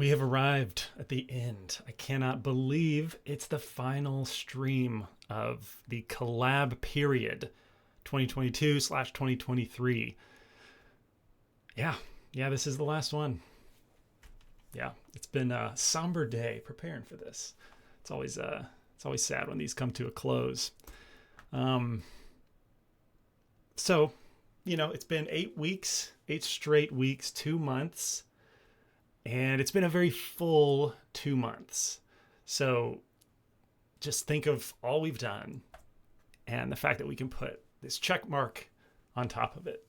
We have arrived at the end. I cannot believe it's the final stream of the collab period 2022/2023. Yeah, this is the last one. Yeah, it's been a somber day preparing for this. It's always sad when these come to a close. Um, so, it's been 8 weeks, 8 straight weeks, 2 months, and it's been a very full 2 months. So just think of all we've done and the fact that we can put this check mark on top of it.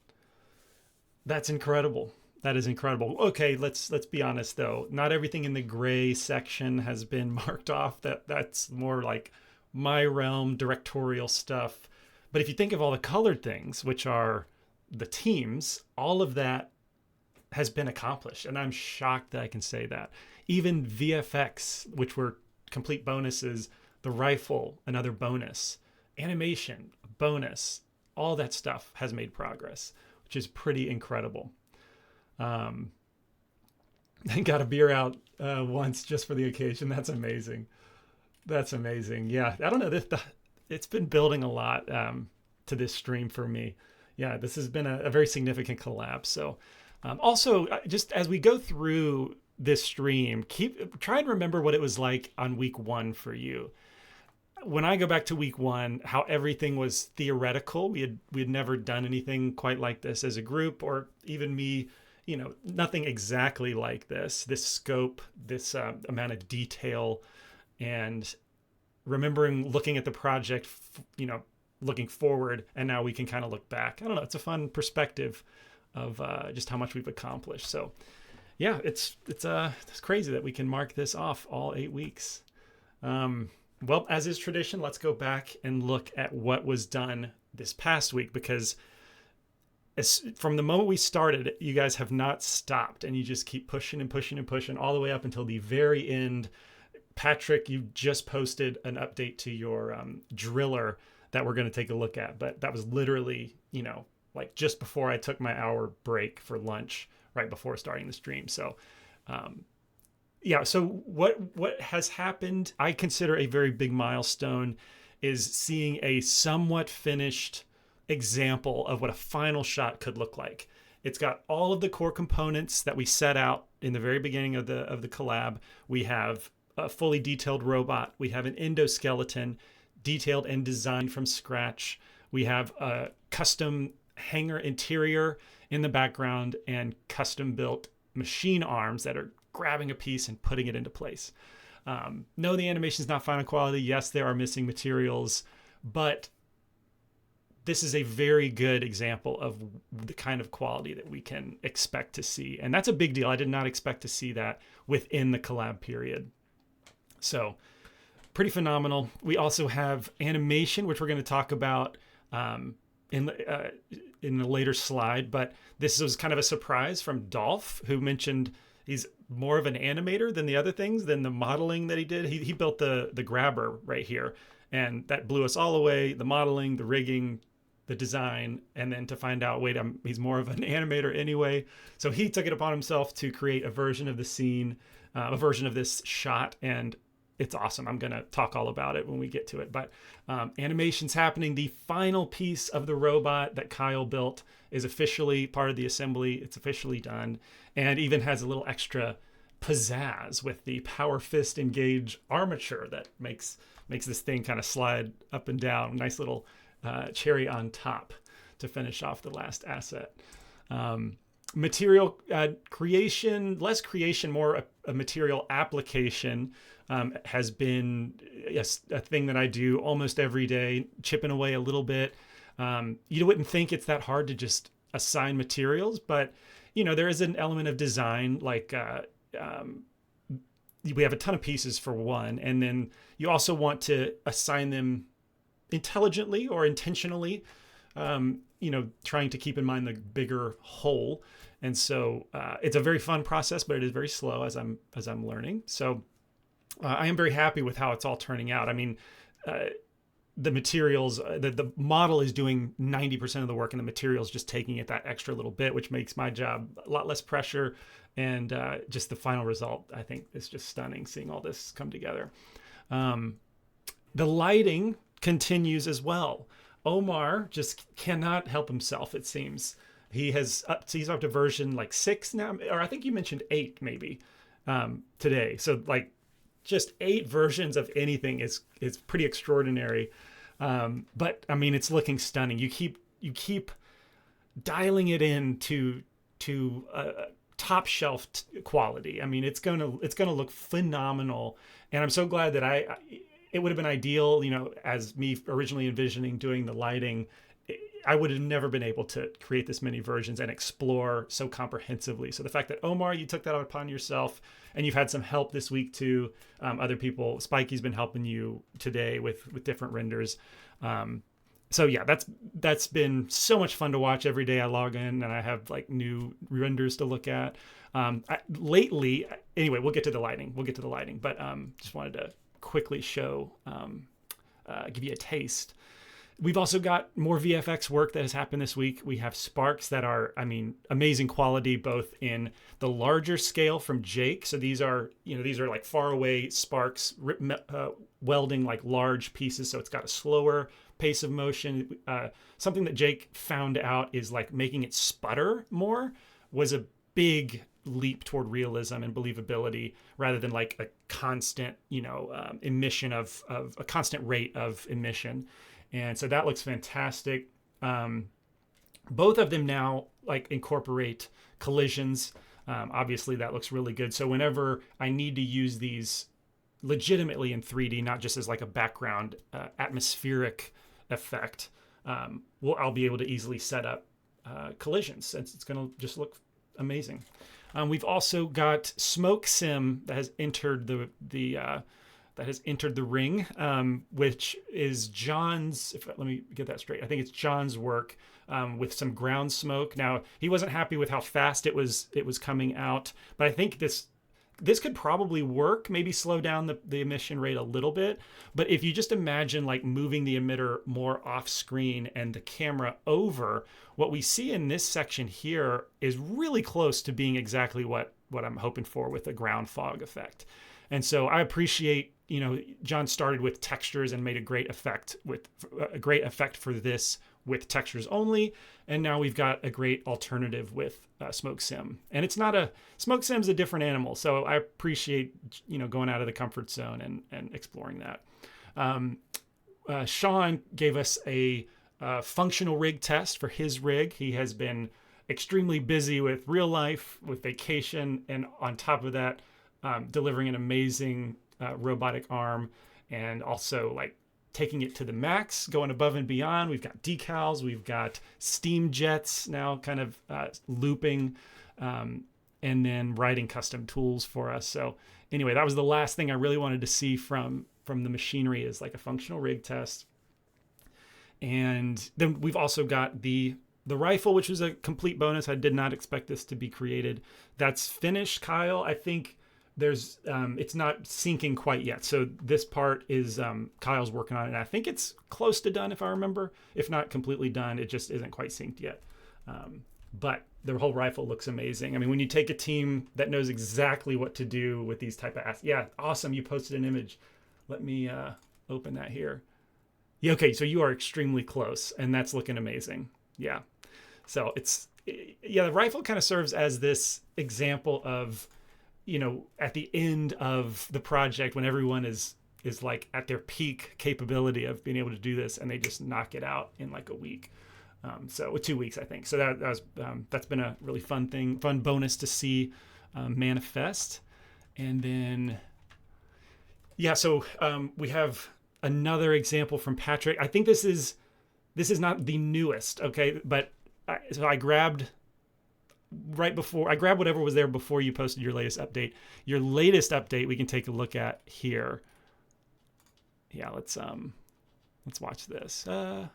That's incredible. That is incredible. Okay, let's be honest though. Not everything in the gray section has been marked off. That's more like my realm, directorial stuff. But if you think of all the colored things, which are the teams, all of that has been accomplished. And I'm shocked that I can say that. Even VFX, which were complete bonuses, the rifle, another bonus, animation, bonus, all that stuff has made progress, which is pretty incredible. I got a beer out once just for the occasion. That's amazing. That's amazing. Yeah, I don't know. It's been building a lot to this stream for me. Yeah, this has been a very significant collapse. So also, just as we go through this stream, try and remember what it was like on week one for you. When I go back to week one, how everything was theoretical. We had never done anything quite like this as a group, or even me. Nothing exactly like this scope, this amount of detail, and remembering looking at the project, looking forward, and now we can kind of look back. I don't know. It's a fun perspective of just how much we've accomplished. So yeah, it's crazy that we can mark this off all 8 weeks. Well, as is tradition, let's go back and look at what was done this past week, because from the moment we started, you guys have not stopped, and you just keep pushing and pushing and pushing all the way up until the very end. Patrick, you just posted an update to your driller that we're going to take a look at, but that was literally, like just before I took my hour break for lunch, right before starting the stream. So, yeah. So what has happened, I consider a very big milestone, is seeing a somewhat finished example of what a final shot could look like. It's got all of the core components that we set out in the very beginning of the collab. We have a fully detailed robot. We have an endoskeleton detailed and designed from scratch. We have a custom hangar interior in the background and custom built machine arms that are grabbing a piece and putting it into place. No, the animation is not final quality. Yes, there are missing materials, but this is a very good example of the kind of quality that we can expect to see. And that's a big deal. I did not expect to see that within the collab period. So pretty phenomenal. We also have animation, which we're going to talk about in the later slide. But this was kind of a surprise from Dolph, who mentioned he's more of an animator than the other things, than the modeling that he did. He built the grabber right here, and that blew us all away. The modeling, the rigging, the design, and then to find out, wait, he's more of an animator anyway. So he took it upon himself to create a version of the scene, a version of this shot, and it's awesome. I'm going to talk all about it when we get to it. But animation's happening. The final piece of the robot that Kyle built is officially part of the assembly. It's officially done, and even has a little extra pizzazz with the power fist engage armature that makes this thing kind of slide up and down. Nice little cherry on top to finish off the last asset. Material creation, less creation, more a material application has been a thing that I do almost every day, chipping away a little bit. You wouldn't think it's that hard to just assign materials, but there is an element of design, like we have a ton of pieces for one, and then you also want to assign them intelligently or intentionally, trying to keep in mind the bigger whole. And so it's a very fun process, but it is very slow as I'm learning. So I am very happy with how it's all turning out. I mean, the materials, the model is doing 90% of the work and the materials just taking it that extra little bit, which makes my job a lot less pressure. And just the final result, I think, is just stunning seeing all this come together. The lighting continues as well. Omar just cannot help himself, it seems. He's up to version like 6 now, or I think you mentioned 8 maybe today. So like just 8 versions of anything is pretty extraordinary. But I mean, it's looking stunning. You keep dialing it in to top shelf quality. I mean, it's gonna look phenomenal. And I'm so glad that it would have been ideal, as me originally envisioning doing the lighting, I would have never been able to create this many versions and explore so comprehensively. So the fact that, Omar, you took that upon yourself, and you've had some help this week too. Other people, Spikey's been helping you today with different renders. So yeah, that's been so much fun to watch. Every day I log in and I have like new renders to look at. Lately, anyway, we'll get to the lighting. But just wanted to quickly show, give you a taste. We've also got more VFX work that has happened this week. We have sparks that are, amazing quality, both in the larger scale from Jake. So these are like far away sparks, welding like large pieces. So it's got a slower pace of motion. Something that Jake found out is like making it sputter more was a big leap toward realism and believability, rather than like a constant, emission of a constant rate of emission. And so that looks fantastic. Both of them now like incorporate collisions. Obviously that looks really good. So whenever I need to use these legitimately in 3D, not just as like a background atmospheric effect, I'll be able to easily set up collisions, since it's going to just look amazing. We've also got Smoke Sim that has entered the ring, which is John's. Let me get that straight. I think it's John's work with some ground smoke. Now, he wasn't happy with how fast it was coming out, but I think this could probably work. Maybe slow down the emission rate a little bit. But if you just imagine like moving the emitter more off screen and the camera over, what we see in this section here is really close to being exactly what I'm hoping for with a ground fog effect. And so I appreciate, John started with textures and made a great effect for this with textures only. And now we've got a great alternative with Smoke Sim. And Smoke Sim's a different animal. So I appreciate, going out of the comfort zone and exploring that. Sean gave us a functional rig test for his rig. He has been extremely busy with real life, with vacation, and on top of that, delivering an amazing robotic arm, and also like taking it to the max, going above and beyond. We've got decals, we've got steam jets now kind of looping, and then writing custom tools for us. So anyway, that was the last thing I really wanted to see from the machinery, is like a functional rig test. And then we've also got the rifle, which was a complete bonus. I did not expect this to be created. That's finished, Kyle. I think there's it's not syncing quite yet. So this part is Kyle's working on it. And I think it's close to done, if I remember. If not completely done, it just isn't quite synced yet. But the whole rifle looks amazing. I mean, when you take a team that knows exactly what to do with these type of yeah, awesome. You posted an image. Let me open that here. Yeah, okay, so you are extremely close, and that's looking amazing. Yeah. So the rifle kind of serves as this example of, at the end of the project, when everyone is like at their peak capability of being able to do this, and they just knock it out in like a week. So 2 weeks, I think. So that's been a really fun bonus to see manifest. And then, so we have another example from Patrick. I think this is not the newest, okay, but I grabbed whatever was there before you posted your latest update. Your latest update we can take a look at here. Yeah, let's watch this. I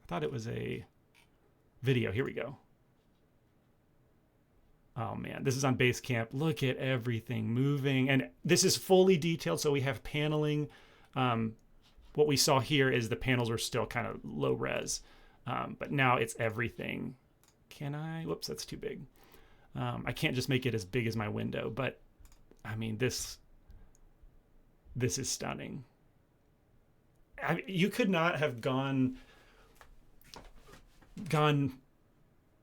thought it was a video. Here we go. Oh man, this is on Basecamp. Look at everything moving, and this is fully detailed. So we have paneling. what we saw here is the panels were still kind of low res, but now it's everything. Can I? Whoops, that's too big. I can't just make it as big as my window, but I mean, this is stunning. You could not have gone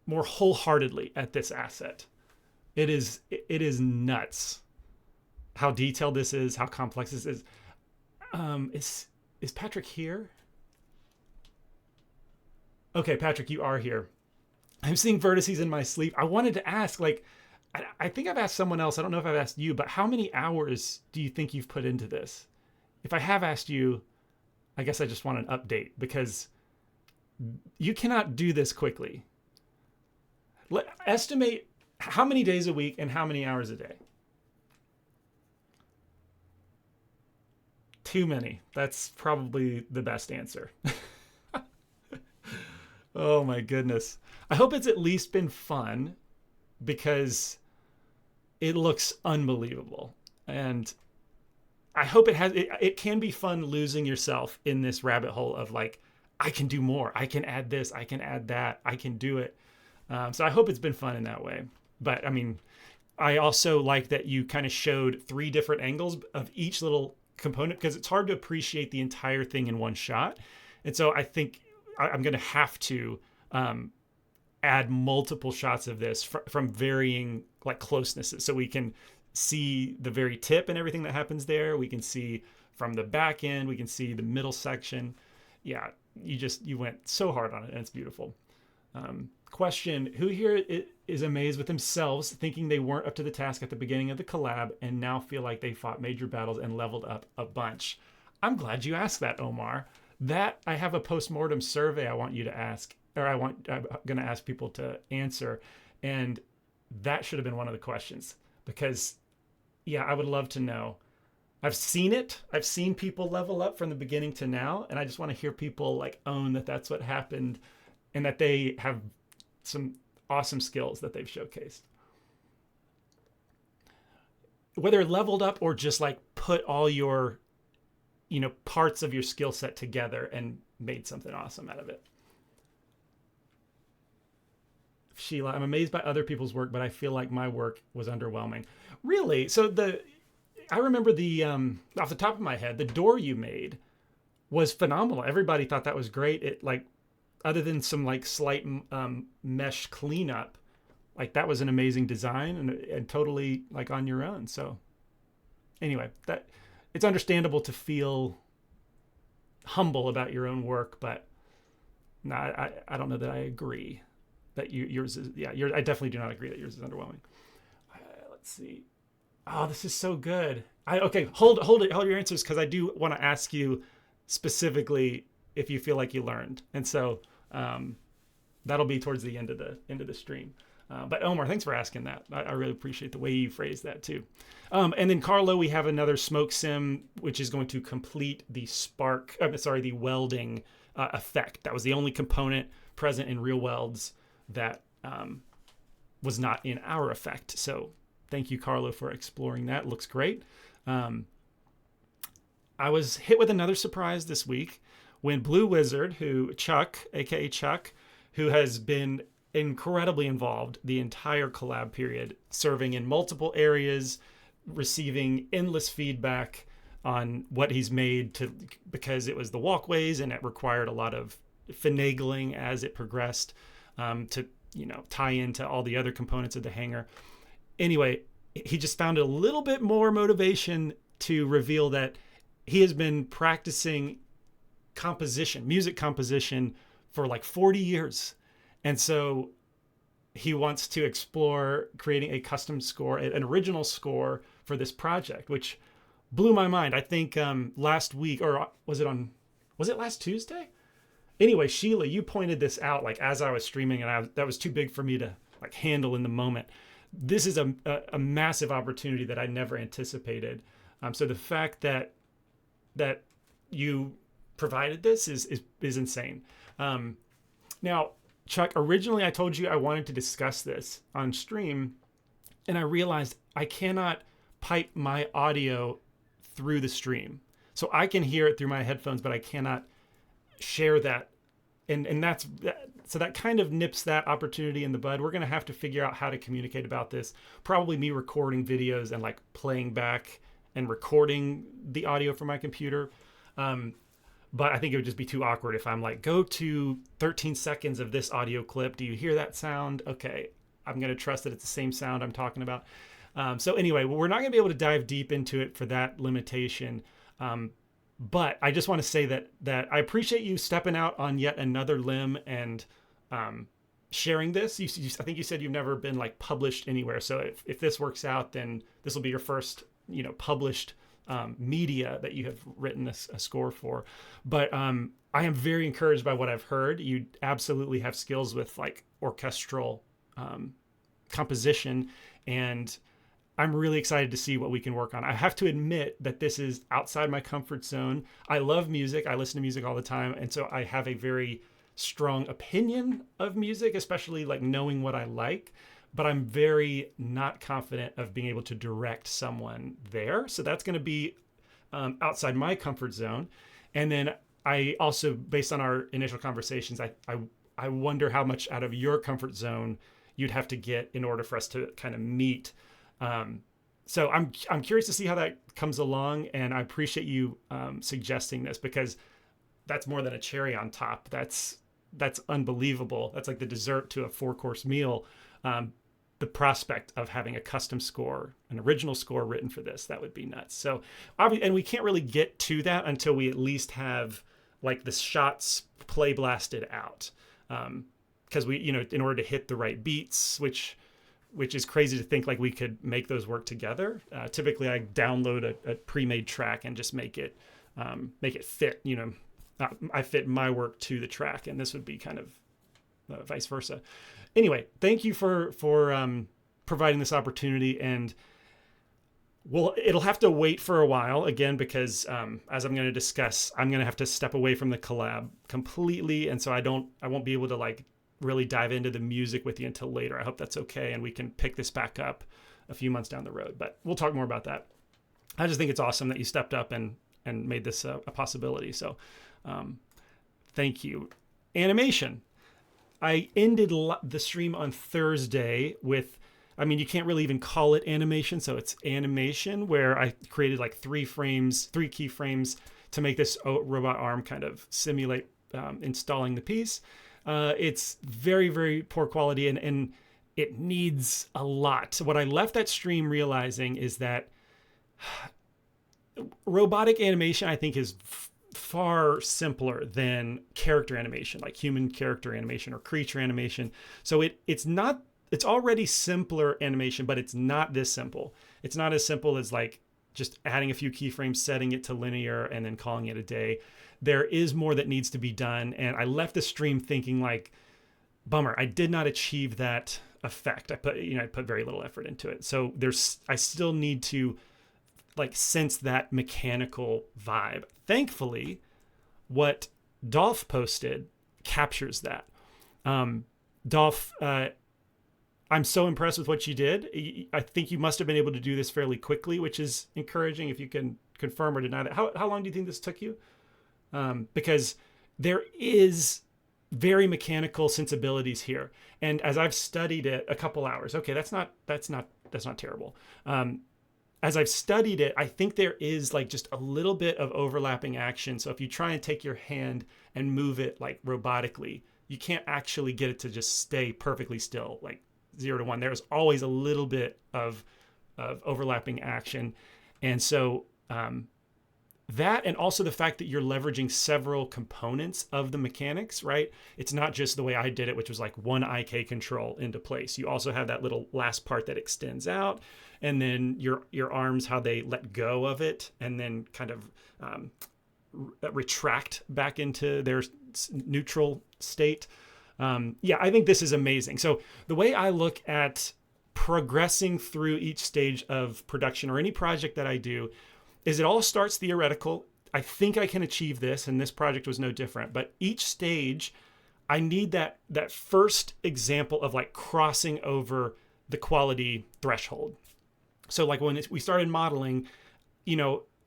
more wholeheartedly at this asset. It is nuts how detailed this is, how complex this is. Is Patrick here? Okay, Patrick, you are here. I'm seeing vertices in my sleep. I wanted to ask, like, I think I've asked someone else. I don't know if I've asked you, but how many hours do you think you've put into this? If I have asked you, I guess I just want an update, because you cannot do this quickly. Estimate how many days a week and how many hours a day. Too many. That's probably the best answer. Oh my goodness. I hope it's at least been fun, because it looks unbelievable. And I hope it can be fun losing yourself in this rabbit hole of like, I can do more. I can add this. I can add that. I can do it. So I hope it's been fun in that way. But I mean, I also like that you kind of showed 3 different angles of each little component, because it's hard to appreciate the entire thing in one shot. And so I think I'm going to have to add multiple shots of this from varying like closenesses, so we can see the very tip and everything that happens there. We can see from the back end. We can see the middle section. Yeah, you went so hard on it, and it's beautiful. Question: who here is amazed with themselves, thinking they weren't up to the task at the beginning of the collab and now feel like they fought major battles and leveled up a bunch? I'm glad you asked that, Omar. That I have a postmortem survey I want you to ask, or I'm going to ask people to answer, and that should have been one of the questions, because yeah, I would love to know. I've seen it. I've seen people level up from the beginning to now, and I just want to hear people like own that that's what happened, and that they have some awesome skills that they've showcased. Whether leveled up or just like put all your, parts of your skill set together and made something awesome out of it. Sheila, I'm amazed by other people's work, but I feel like my work was underwhelming. Really? So I remember off the top of my head, the door you made was phenomenal. Everybody thought that was great. It like, other than some like slight mesh cleanup, like that was an amazing design and totally like on your own. So anyway, that it's understandable to feel humble about your own work, but no, I don't know that I agree that yours is, I definitely do not agree that yours is underwhelming. Let's see. Oh, this is so good. Okay, hold your answers, because I do want to ask you specifically if you feel like you learned, and so that'll be towards the end of the stream. But Omar, thanks for asking that. I really appreciate the way you phrased that too. And then Carlo, we have another smoke sim, which is going to complete the the welding effect. That was the only component present in Real Welds that was not in our effect. So thank you, Carlo, for exploring that. It looks great. I was hit with another surprise this week when Blue Wizard, Chuck, aka Chuck, who has been incredibly involved the entire collab period, serving in multiple areas, receiving endless feedback on what he's made, because it was the walkways and it required a lot of finagling as it progressed to tie into all the other components of the hangar. Anyway, he just found a little bit more motivation to reveal that he has been practicing music composition for like 40 years. And so he wants to explore creating a custom score, an original score for this project, which blew my mind. I think last week, or was it last Tuesday? Anyway, Sheila, you pointed this out like as I was streaming, and that was too big for me to like handle in the moment. This is a massive opportunity that I never anticipated. So the fact that you provided this is insane. Now, Chuck, originally I told you I wanted to discuss this on stream, and I realized I cannot pipe my audio through the stream. So I can hear it through my headphones, but I cannot share that. And that's so that kind of nips that opportunity in the bud. We're going to have to figure out how to communicate about this. Probably me recording videos and like playing back and recording the audio from my computer. But I think it would just be too awkward if I'm like, go to 13 seconds of this audio clip. Do you hear that sound? Okay, I'm going to trust that it's the same sound I'm talking about. So anyway, we're not going to be able to dive deep into it for that limitation. But I just want to say that I appreciate you stepping out on yet another limb and sharing this. I think you said you've never been like published anywhere. So if this works out, then this will be your first, published media that you have written a score for. But I am very encouraged by what I've heard. You absolutely have skills with like orchestral composition, and I'm really excited to see what we can work on. I have to admit that this is outside my comfort zone. I love music. I listen to music all the time. And so I have a very strong opinion of music, especially like knowing what I like. But I'm very not confident of being able to direct someone there. So that's going to be outside my comfort zone. And then I also, based on our initial conversations, I wonder how much out of your comfort zone you'd have to get in order for us to kind of meet. So I'm curious to see how that comes along, and I appreciate you suggesting this, because that's more than a cherry on top. That's unbelievable. That's like the dessert to a 4-course meal. The prospect of having a custom score, an original score written for this, that would be nuts. So and we can't really get to that until we at least have like the shots play blasted out. Because we, in order to hit the right beats, which is crazy to think like we could make those work together. Typically I download a pre-made track and just make it fit, I fit my work to the track, and this would be kind of vice versa. Anyway, thank you for providing this opportunity, and it'll have to wait for a while again, because as I'm going to discuss, I'm going to have to step away from the collab completely. And so I won't be able to like really dive into the music with you until later. I hope that's okay, and we can pick this back up a few months down the road, but we'll talk more about that. I just think it's awesome that you stepped up and made this a possibility. So thank you. Animation. I ended the stream on Thursday with, you can't really even call it animation. So it's animation, where I created like 3 keyframes to make this robot arm kind of simulate installing the piece. It's very, very poor quality, and it needs a lot. So what I left that stream realizing is that robotic animation, I think, is far simpler than character animation, like human character animation or creature animation. So it's already simpler animation, but it's not this simple. It's not as simple as like just adding a few keyframes, setting it to linear, and then calling it a day. There is more that needs to be done. And I left the stream thinking like, bummer, I did not achieve that effect. I put very little effort into it. So I still need to like sense that mechanical vibe. Thankfully, what Dolph posted captures that. Dolph, I'm so impressed with what you did. I think you must have been able to do this fairly quickly, which is encouraging if you can confirm or deny that. How long do you think this took you? Because there is very mechanical sensibilities here. And as I've studied it a couple hours, okay, that's not terrible. As I've studied it, I think there is like just a little bit of overlapping action. So if you try and take your hand and move it like robotically, you can't actually get it to just stay perfectly still, like 0 to 1. There's always a little bit of overlapping action. And so that, and also the fact that you're leveraging several components of the mechanics, right? It's not just the way I did it, which was like one IK control into place. You also have that little last part that extends out, and then your arms, how they let go of it, and then kind of retract back into their neutral state. I think this is amazing. So the way I look at progressing through each stage of production or any project that I do is it all starts theoretical. I think I can achieve this, and this project was no different. But each stage, I need that first example of like crossing over the quality threshold. So like when we started modeling,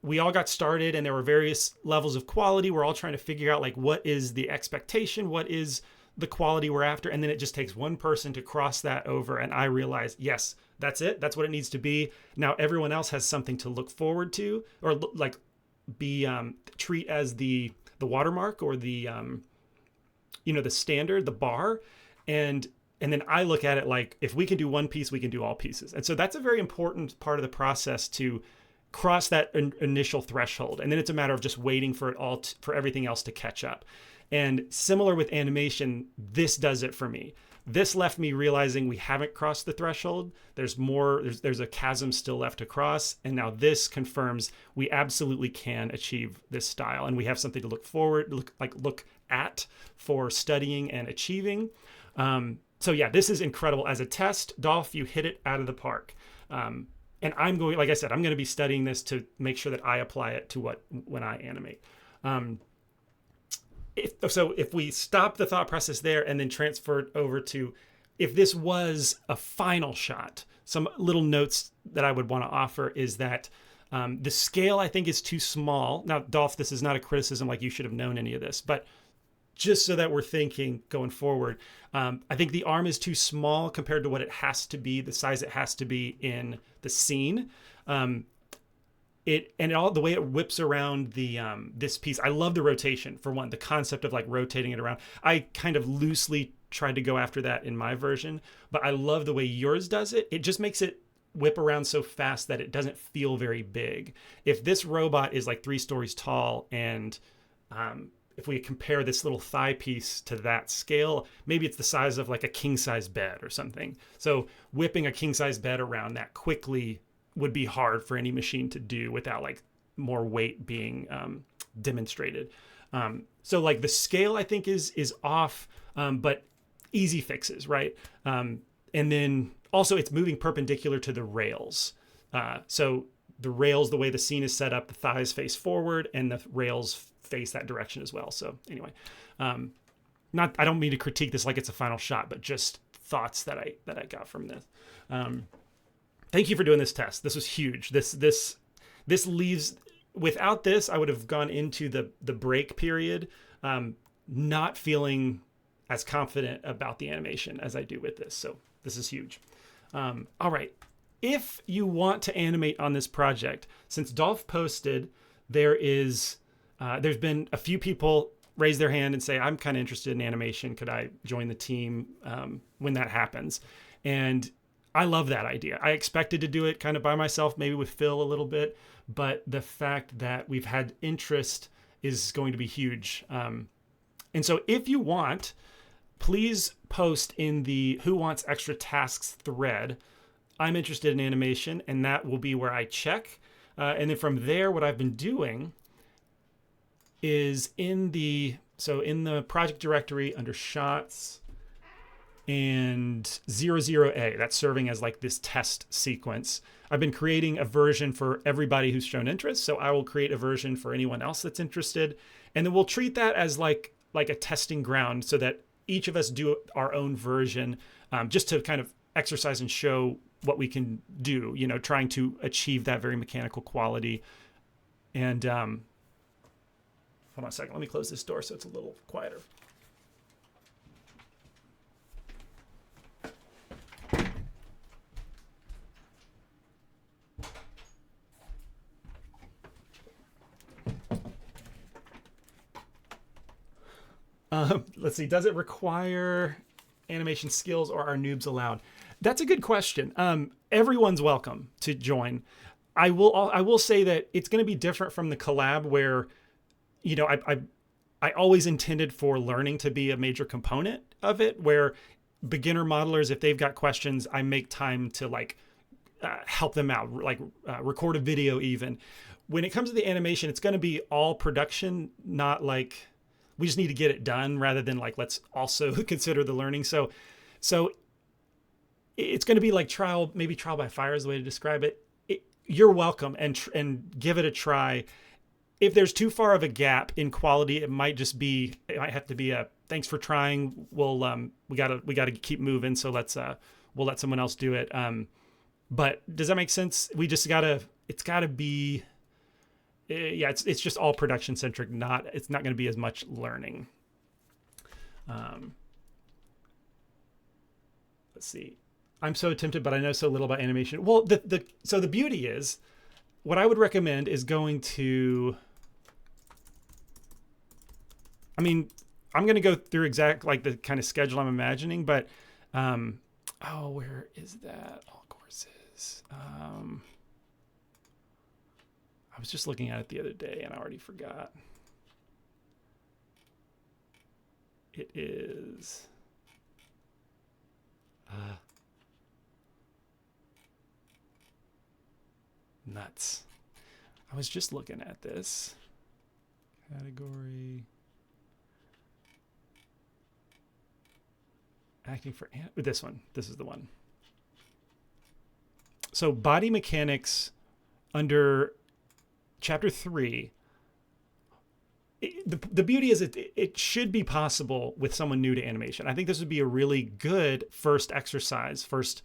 we all got started and there were various levels of quality. We're all trying to figure out like what is the expectation, what is the quality we're after, and then it just takes one person to cross that over, and I realize, yes, that's it. That's what it needs to be. Now everyone else has something to look forward to, or like be treat as the watermark or the the standard, the bar, and then I look at it like if we can do one piece, we can do all pieces, and so that's a very important part of the process to cross that initial threshold, and then it's a matter of just waiting for it all for everything else to catch up. And similar with animation, this does it for me. This left me realizing we haven't crossed the threshold. There's more, there's a chasm still left to cross. And now this confirms we absolutely can achieve this style. And we have something to look at for studying and achieving. So yeah, this is incredible. As a test, Dolph, you hit it out of the park. And I'm going, like I said, I'm going to be studying this to make sure that I apply it to when I animate. If we stop the thought process there and then transfer it over to if this was a final shot, some little notes that I would want to offer is that the scale I think is too small. Now, Dolph, this is not a criticism like you should have known any of this, but just so that we're thinking going forward, I think the arm is too small compared to what it has to be, the size it has to be in the scene. All the way it whips around the this piece. I love the rotation for one, the concept of like rotating it around. I kind of loosely tried to go after that in my version, but I love the way yours does it. It just makes it whip around so fast that it doesn't feel very big. If this robot is like 3 stories tall, and if we compare this little thigh piece to that scale, maybe it's the size of like a king size bed or something. So whipping a king size bed around that quickly would be hard for any machine to do without like more weight being demonstrated. So like the scale I think is off, but easy fixes, right? And then also it's moving perpendicular to the rails. So the rails, the way the scene is set up, the thighs face forward and the rails face that direction as well. So anyway, I don't mean to critique this like it's a final shot, but just thoughts that I got from this. Thank you for doing this test. This was huge. This leaves, without this, I would have gone into the break period not feeling as confident about the animation as I do with this. So this is huge. All right. If you want to animate on this project, since Dolph posted, there's been a few people raise their hand and say, I'm kind of interested in animation. Could I join the team when that happens? And I love that idea. I expected to do it kind of by myself, maybe with Phil a little bit, but the fact that we've had interest is going to be huge. And so if you want, please post in the Who Wants Extra Tasks thread, I'm interested in animation, and that will be where I check. And then from there, what I've been doing is in the project directory under shots, and 00A, that's serving as like this test sequence. I've been creating a version for everybody who's shown interest, so I will create a version for anyone else that's interested, and then we'll treat that as like a testing ground so that each of us do our own version, just to kind of exercise and show what we can do, trying to achieve that very mechanical quality. And hold on a second, let me close this door so it's a little quieter. Let's see. Does it require animation skills, or are noobs allowed? That's a good question. Everyone's welcome to join. I will say that it's going to be different from the collab, where, I always intended for learning to be a major component of it. Where beginner modelers, if they've got questions, I make time to help them out, record a video even. When it comes to the animation, it's going to be all production, not like we just need to get it done, rather than let's also consider the learning. So it's going to be like maybe trial by fire is the way to describe it. You're welcome and give it a try. If there's too far of a gap in quality, it might have to be a thanks for trying. We gotta keep moving. So we'll let someone else do it. But does that make sense? It's gotta be yeah, it's just all production centric. It's not going to be as much learning. Let's see. I'm so tempted, but I know so little about animation. Well, so the beauty is, what I would recommend is going to. I mean, I'm going to go through exact like the kind of schedule I'm imagining, but oh, where is that? All courses. I was just looking at it the other day and I already forgot. It is nuts. I was just looking at this category. Acting for this one. This is the one. So body mechanics under chapter 3. The beauty is it should be possible with someone new to animation. I think this would be a really good first exercise, first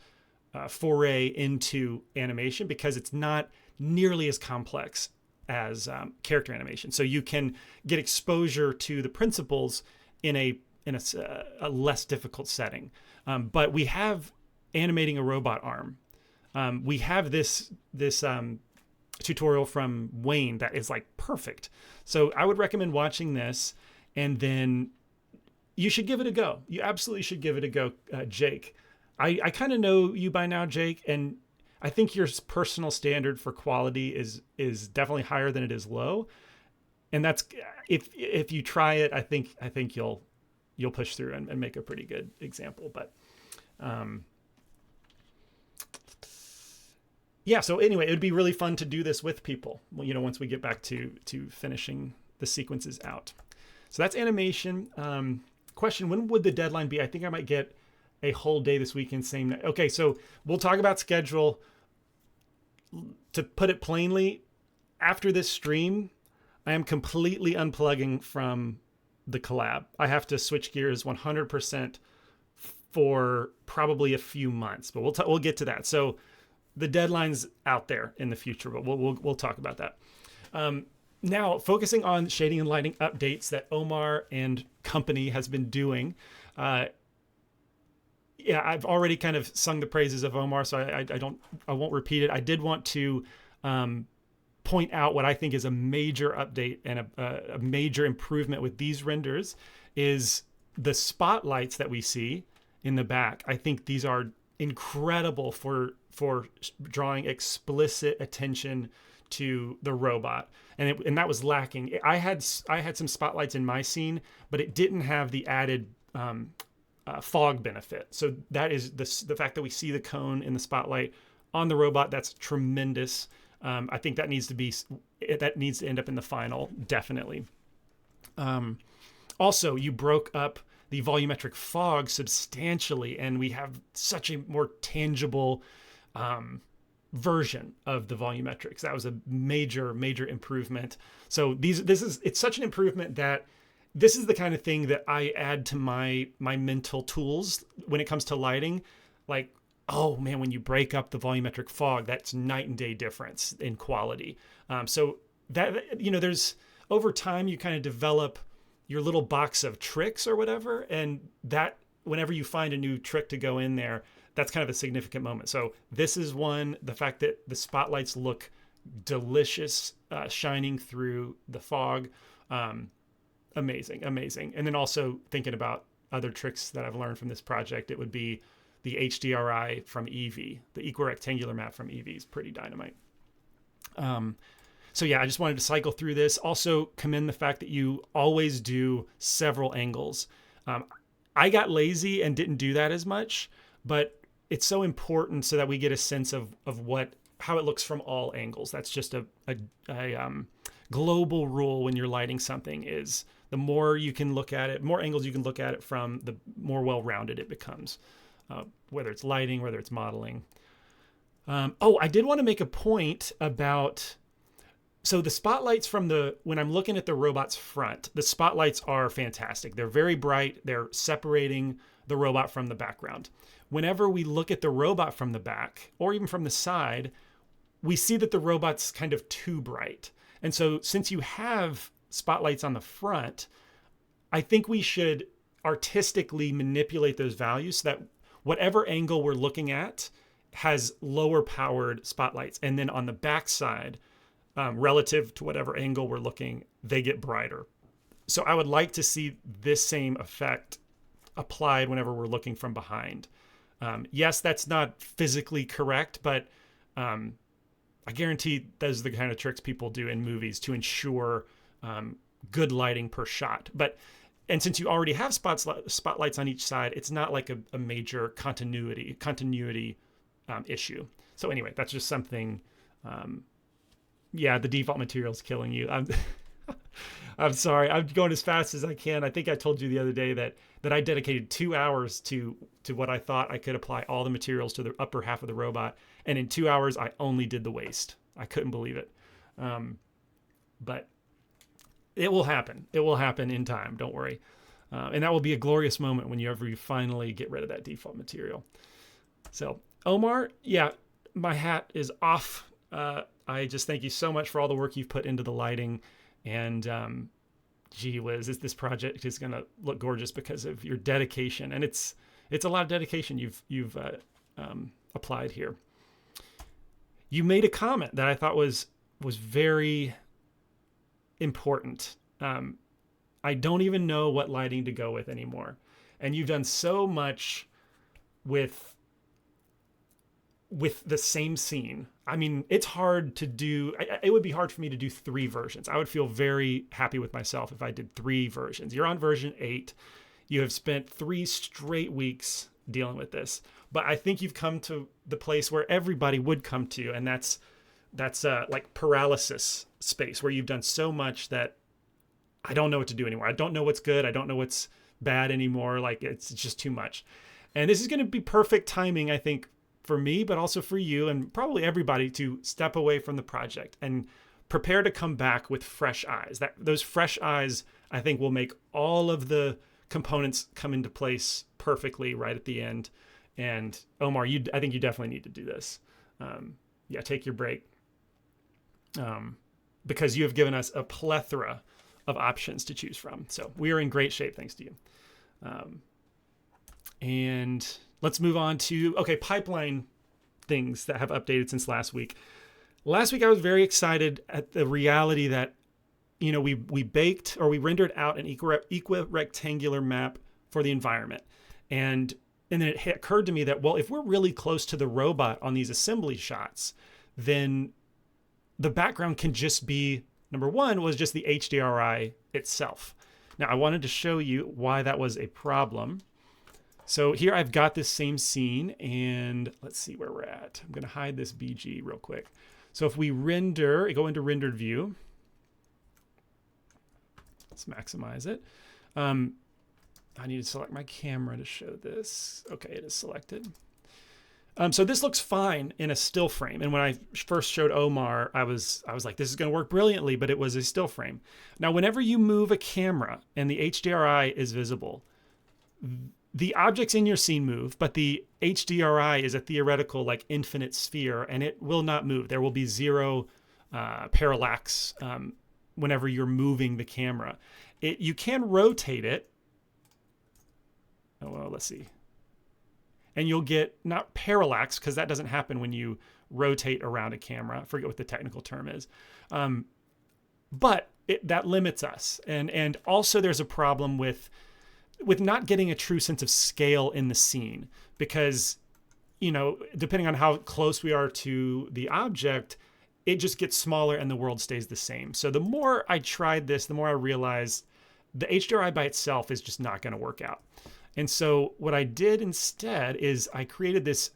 foray into animation, because it's not nearly as complex as character animation. So you can get exposure to the principles in a less difficult setting. But we have animating a robot arm. We have this tutorial from Wayne that is like perfect. So I would recommend watching this, and then you should give it a go. You absolutely should give it a go, Jake. I kind of know you by now, Jake, and I think your personal standard for quality is definitely higher than it is low. And that's if you try it, I think you'll push through and make a pretty good example. But yeah, so anyway, it would be really fun to do this with people, once we get back to finishing the sequences out. So that's animation. Question, when would the deadline be? I think I might get a whole day this weekend, same night. Okay, so we'll talk about schedule. To put it plainly, after this stream, I am completely unplugging from the collab. I have to switch gears 100% for probably a few months, but we'll get to that. So the deadline's out there in the future, but we'll talk about that. Now, focusing on shading and lighting updates that Omar and company has been doing. Yeah, I've already kind of sung the praises of Omar, so I won't repeat it. I did want to point out what I think is a major update and a major improvement with these renders is the spotlights that we see in the back. I think these are incredible for drawing explicit attention to the robot, and that was lacking. I had some spotlights in my scene, but it didn't have the added fog benefit. So that is the fact that we see the cone in the spotlight on the robot. That's tremendous. I think that needs to end up in the final, definitely. Also, you broke up the volumetric fog substantially, and we have such a more tangible version of the volumetrics. That was a major improvement. So it's such an improvement that this is the kind of thing that I add to my mental tools when it comes to lighting. Like, oh man, when you break up the volumetric fog, that's night and day difference in quality. So that, there's over time you kind of develop your little box of tricks or whatever, and that whenever you find a new trick to go in there, that's kind of a significant moment. So this is one, the fact that the spotlights look delicious, shining through the fog. Amazing. And then also thinking about other tricks that I've learned from this project, it would be the HDRI from Eevee, the equirectangular map from Eevee is pretty dynamite. So yeah, I just wanted to cycle through this. Also commend the fact that you always do several angles. I got lazy and didn't do that as much, but it's so important so that we get a sense of how it looks from all angles. That's just a global rule when you're lighting something is the more you can look at it, more angles you can look at it from, the more well-rounded it becomes, whether it's lighting, whether it's modeling. I did want to make a point about, so the spotlights when I'm looking at the robot's front, the spotlights are fantastic. They're very bright. They're separating the robot from the background. Whenever we look at the robot from the back or even from the side, we see that the robot's kind of too bright. And so since you have spotlights on the front, I think we should artistically manipulate those values so that whatever angle we're looking at has lower powered spotlights. And then on the back side, relative to whatever angle we're looking, they get brighter. So I would like to see this same effect applied whenever we're looking from behind. Yes, that's not physically correct, but I guarantee those are the kind of tricks people do in movies to ensure good lighting per shot. And since you already have spotlights on each side, it's not like a major continuity issue. So anyway, that's just something. Yeah, the default material is killing you. I'm sorry. I'm going as fast as I can. I think I told you the other day that I dedicated 2 hours to what I thought I could apply all the materials to the upper half of the robot. And in 2 hours, I only did the waist. I couldn't believe it. But it will happen. It will happen in time. Don't worry. And that will be a glorious moment when you finally get rid of that default material. So Omar, yeah, my hat is off. I just thank you so much for all the work you've put into the lighting. And gee whiz, this project is going to look gorgeous because of your dedication. And it's a lot of dedication you've applied here. You made a comment that I thought was very important. I don't even know what lighting to go with anymore. And you've done so much with the same scene. I mean, it's hard to do. It would be hard for me to do 3 versions. I would feel very happy with myself if I did 3 versions. You're on version 8. You have spent 3 straight weeks dealing with this. But I think you've come to the place where everybody would come to, and that's like paralysis space, where you've done so much that I don't know what to do anymore. I don't know what's good. I don't know what's bad anymore. Like it's just too much. And this is going to be perfect timing, I think, for me, but also for you and probably everybody to step away from the project and prepare to come back with fresh eyes. Those fresh eyes, I think, will make all of the components come into place perfectly right at the end. And Omar, I think you definitely need to do this. Yeah, take your break. Because you have given us a plethora of options to choose from. So we are in great shape thanks to you. And let's move on to, pipeline things that have updated since last week. Last week, I was very excited at the reality that, we baked or we rendered out an equirectangular map for the environment. And then it occurred to me that, well, if we're really close to the robot on these assembly shots, then the background can just be, number one, was just the HDRI itself. Now, I wanted to show you why that was a problem. So here I've got this same scene, and let's see where we're at. I'm going to hide this BG real quick. So if we go into rendered view, let's maximize it. I need to select my camera to show this. Okay, it is selected. So this looks fine in a still frame. And when I first showed Omar, I was like, this is going to work brilliantly, but it was a still frame. Now, whenever you move a camera and the HDRI is visible, the objects in your scene move, but the HDRI is a theoretical, like, infinite sphere, and it will not move. There will be zero parallax whenever you're moving the camera. You can rotate it. Oh, well, let's see. And you'll get not parallax, because that doesn't happen when you rotate around a camera. I forget what the technical term is. But that limits us. And also there's a problem with not getting a true sense of scale in the scene, because, depending on how close we are to the object, it just gets smaller and the world stays the same. So the more I tried this, the more I realized the HDRI by itself is just not going to work out. And so what I did instead is I created this,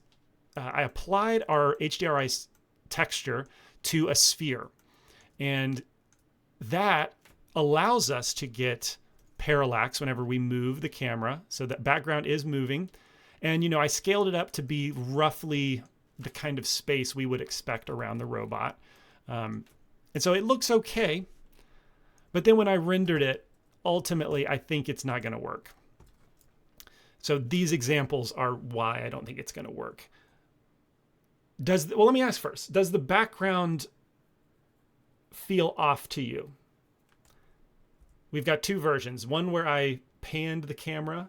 I applied our HDRI texture to a sphere. And that allows us to get parallax whenever we move the camera. So that background is moving. And, I scaled it up to be roughly the kind of space we would expect around the robot. And so it looks okay. But then when I rendered it, ultimately, I think it's not going to work. So these examples are why I don't think it's going to work. Let me ask first, does the background feel off to you? We've got two versions, one where I panned the camera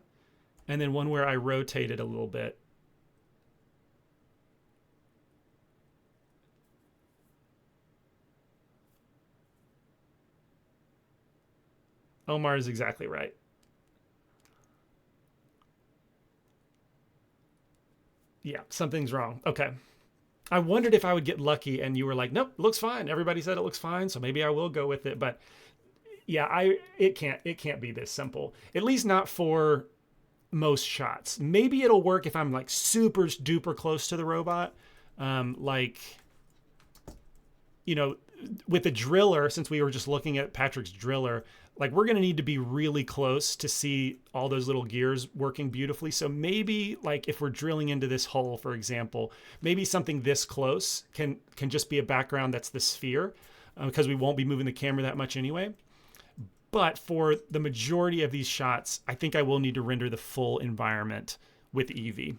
and then one where I rotated a little bit. Omar is exactly right. Yeah, something's wrong. Okay. I wondered if I would get lucky and you were like, nope, looks fine. Everybody said it looks fine, so maybe I will go with it. But yeah, it can't be this simple. At least not for most shots. Maybe it'll work if I'm like super duper close to the robot. Like, you know, with the driller, since we were just looking at Patrick's driller, like we're going to need to be really close to see all those little gears working beautifully. So maybe like if we're drilling into this hole, for example, maybe something this close can just be a background that's the sphere, because we won't be moving the camera that much anyway. But for the majority of these shots, I think I will need to render the full environment with Eevee,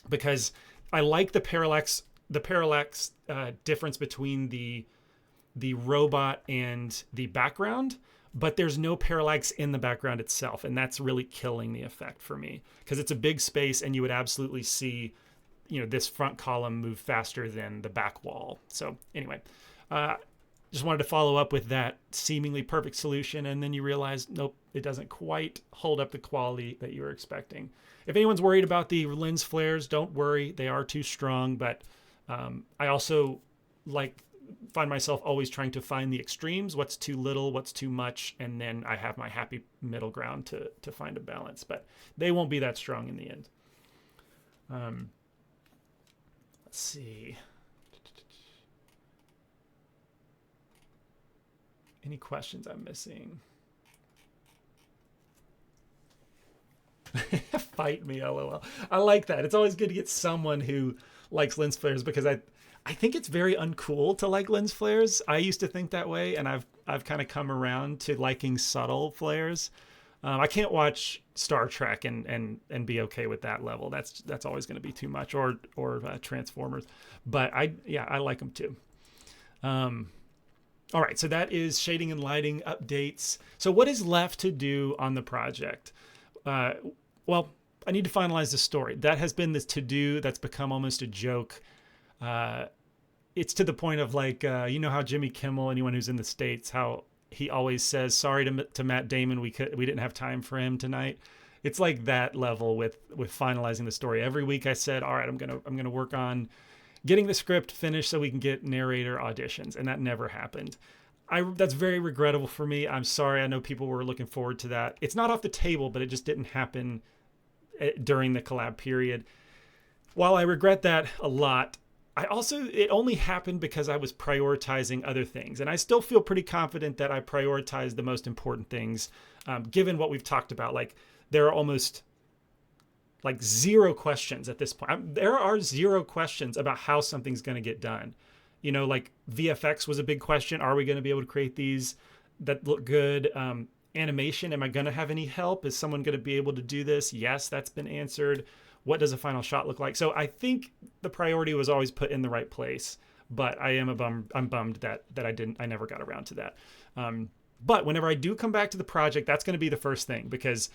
because I like the parallax difference between the robot and the background, but there's no parallax in the background itself, and that's really killing the effect for me, because it's a big space and you would absolutely see, you know, this front column move faster than the back wall. So anyway, just wanted to follow up with that seemingly perfect solution, and then you realize, nope, it doesn't quite hold up the quality that you were expecting. If anyone's worried about the lens flares, don't worry, they are too strong, but I also find myself always trying to find the extremes, what's too little, what's too much, and then I have my happy middle ground to find a balance, but they won't be that strong in the end. Let's see. Any questions I'm missing? Fight me, lol. I like that. It's always good to get someone who likes lens flares, because I think it's very uncool to like lens flares. I used to think that way, and I've kind of come around to liking subtle flares. I can't watch Star Trek and be okay with that level. That's always going to be too much, or Transformers. But I like them too. All right, so that is shading and lighting updates. So what is left to do on the project? Well, I need to finalize the story. That has been this to-do that's become almost a joke. It's to the point of like, you know how Jimmy Kimmel, anyone who's in the States, how he always says, sorry to Matt Damon, we didn't have time for him tonight. It's like that level with finalizing the story. Every week I said, all right, I'm gonna work on getting the script finished so we can get narrator auditions, and that never happened. That's very regrettable for me. I'm sorry. I know people were looking forward to that. It's not off the table, but it just didn't happen during the collab period. While I regret that a lot, it only happened because I was prioritizing other things. And I still feel pretty confident that I prioritized the most important things, given what we've talked about. Like, there are almost like zero questions at this point. There are zero questions about how something's going to get done. You know, like VFX was a big question. Are we going to be able to create these that look good? Animation, am I going to have any help? Is someone going to be able to do this? Yes, that's been answered. What does a final shot look like? So I think the priority was always put in the right place, but I'm bummed that I never got around to that. But whenever I do come back to the project, that's going to be the first thing, because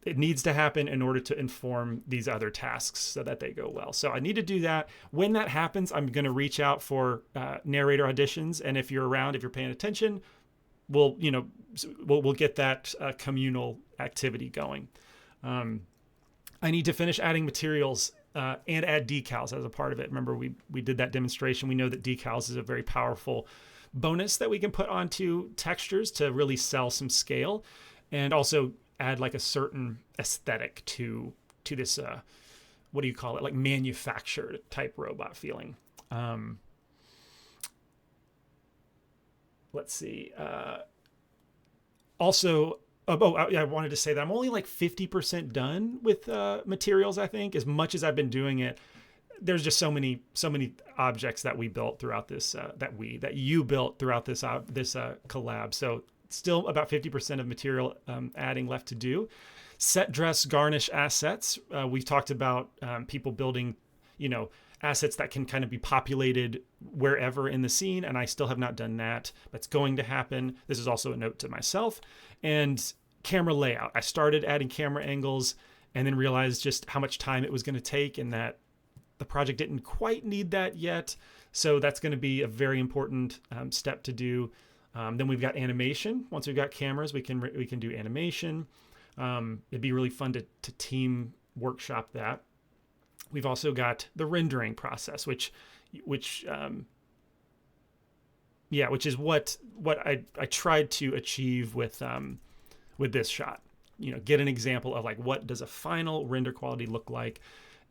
it needs to happen in order to inform these other tasks so that they go well. So I need to do that. When that happens, I'm going to reach out for narrator auditions. And if you're around, if you're paying attention, we'll get that communal activity going. I need to finish adding materials and add decals as a part of it. Remember, we did that demonstration. We know that decals is a very powerful bonus that we can put onto textures to really sell some scale, and also add like a certain aesthetic to this, what do you call it? Like manufactured type robot feeling. Let's see. Also, I wanted to say that I'm only like 50% done with materials. I think, as much as I've been doing it, there's just so many objects that we built throughout this, that you built throughout this collab. So still about 50% of material adding left to do. Set dress garnish assets. We've talked about people building, assets that can kind of be populated wherever in the scene, and I still have not done that. That's going to happen. This is also a note to myself. And camera layout. I started adding camera angles and then realized just how much time it was going to take, and that the project didn't quite need that yet. So that's going to be a very important step to do. Then we've got animation. Once we've got cameras, we can do animation. It'd be really fun to team workshop that. We've also got the rendering process, which is what I tried to achieve with this shot. Get an example of like, what does a final render quality look like?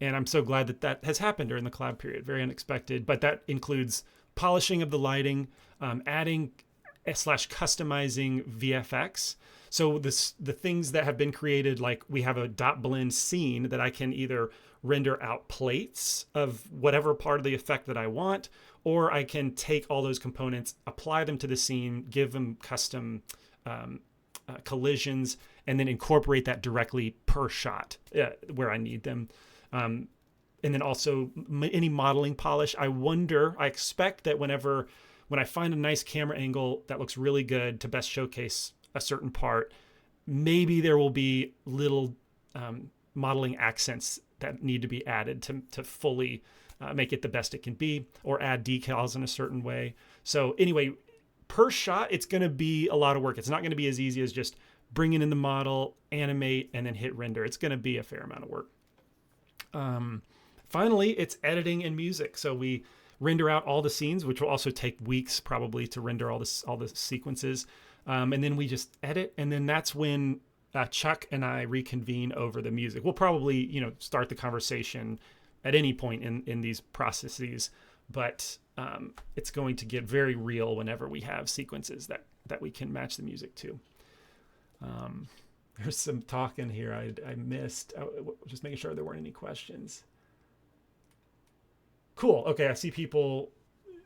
And I'm so glad that has happened during the collab period. Very unexpected, but that includes polishing of the lighting, adding / customizing VFX. So the things that have been created, like we have a dot blend scene that I can either render out plates of whatever part of the effect that I want, or I can take all those components, apply them to the scene, give them custom collisions, and then incorporate that directly per shot where I need them. And then also any modeling polish. I expect that when I find a nice camera angle that looks really good to best showcase a certain part, maybe there will be little modeling accents that need to be added to fully make it the best it can be, or add decals in a certain way. So anyway, per shot, it's going to be a lot of work. It's not going to be as easy as just bringing in the model, animate, and then hit render. It's going to be a fair amount of work. Finally, it's editing and music. So we render out all the scenes, which will also take weeks probably to render all the sequences. And then we just edit. And then that's when Chuck and I reconvene over the music. We'll probably, start the conversation at any point in these processes, but it's going to get very real whenever we have sequences that we can match the music to. There's some talk in here I missed. Just making sure there weren't any questions. Cool. Okay, I see people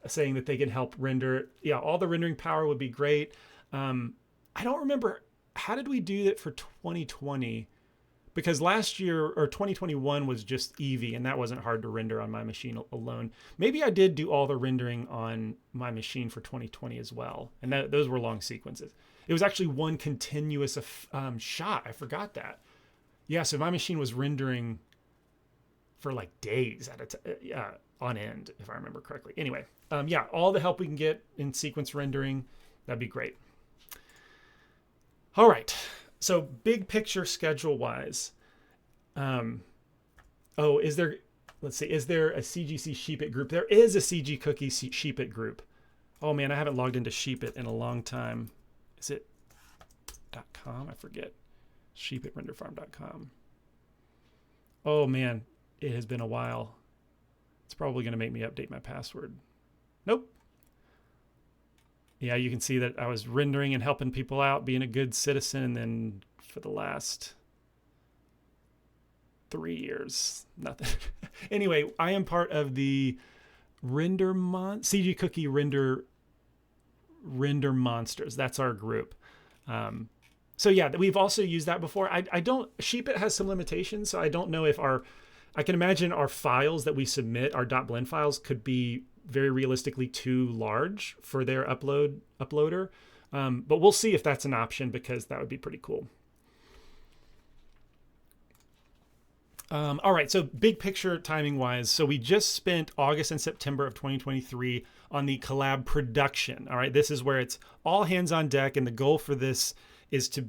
saying that they can help render. Yeah, all the rendering power would be great. I don't remember, how did we do that for 2020? Because last year, or 2021, was just Eevee, and that wasn't hard to render on my machine alone. Maybe I did do all the rendering on my machine for 2020 as well, and those were long sequences. It was actually one continuous shot. I forgot that. Yeah, so my machine was rendering for like days on end, if I remember correctly. Anyway, all the help we can get in sequence rendering, that'd be great. All right, so big picture schedule-wise. Is there a CGC Sheepit group? There is a CG Cookie Sheepit group. Oh man, I haven't logged into Sheepit in a long time. Is it .com? I forget. Sheepitrenderfarm.com. Oh man, it has been a while. It's probably going to make me update my password. Nope. Yeah, you can see that I was rendering and helping people out, being a good citizen, and then for the last 3 years, nothing. Anyway, I am part of the CG Cookie Render Monsters. That's our group. So yeah, we've also used that before. Sheepit has some limitations, so I don't know if I can imagine our files that we submit, our .blend files, could be very realistically too large for their uploader. But we'll see if that's an option, because that would be pretty cool. All right, so big picture timing wise. So we just spent August and September of 2023 on the Collab production. All right, this is where it's all hands on deck, and the goal for this is to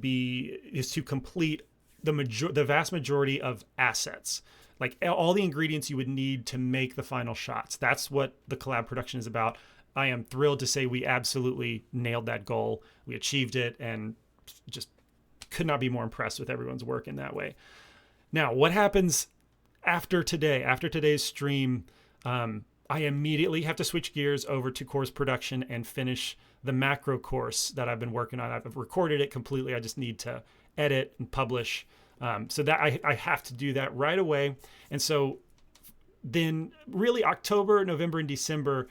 complete the vast majority of assets, like all the ingredients you would need to make the final shots. That's what the Collab production is about. I am thrilled to say we absolutely nailed that goal. We achieved it, and just could not be more impressed with everyone's work in that way. Now, what happens after today's stream? I immediately have to switch gears over to course production and finish the macro course that I've been working on. I've recorded it completely. I just need to edit and publish. So that I have to do that right away. And so then really October, November, and December,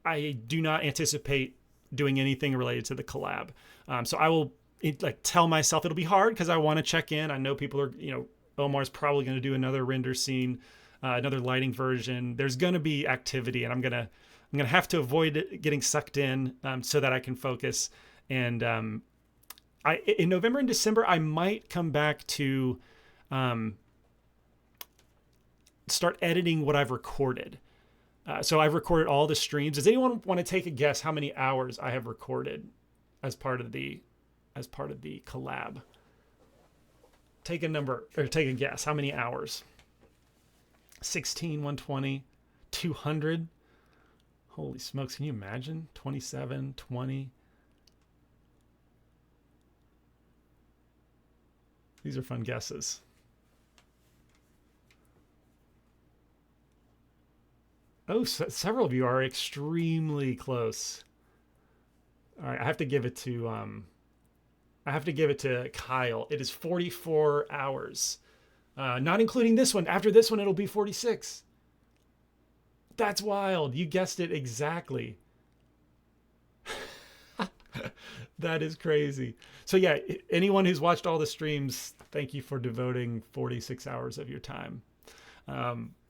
I do not anticipate doing anything related to the collab. So I will tell myself it'll be hard, because I want to check in. I know people are, Omar's probably going to do another render scene. another lighting version. There's going to be activity, and I'm gonna have to avoid it getting sucked in so that I can focus. And in November and December, I might come back to start editing what I've recorded. So I've recorded all the streams. Does anyone want to take a guess how many hours I have recorded as part of the collab? Take a number, or take a guess. How many hours? 16, 120, 200. Holy smokes, can you imagine? 27, 20. These are fun guesses. Oh, several of you are extremely close. All right, I have to give it to Kyle. It is 44 hours. Not including this one. After this one, it'll be 46. That's wild. You guessed it exactly. That is crazy. So yeah, anyone who's watched all the streams, thank you for devoting 46 hours of your time.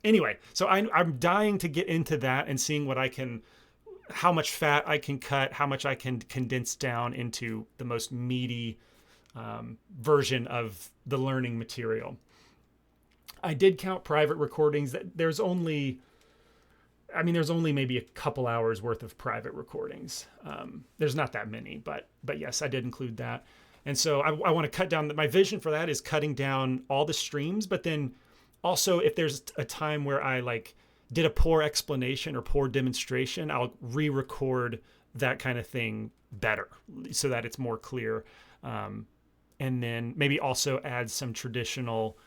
Anyway, so I'm dying to get into that and seeing how much fat I can cut, how much I can condense down into the most meaty version of the learning material. I did count private recordings. There's only maybe a couple hours worth of private recordings. There's not that many, but yes, I did include that. And so I want to cut down. My vision for that is cutting down all the streams, but then also if there's a time where I did a poor explanation or poor demonstration, I'll re-record that kind of thing better so that it's more clear. And then maybe also add some traditional,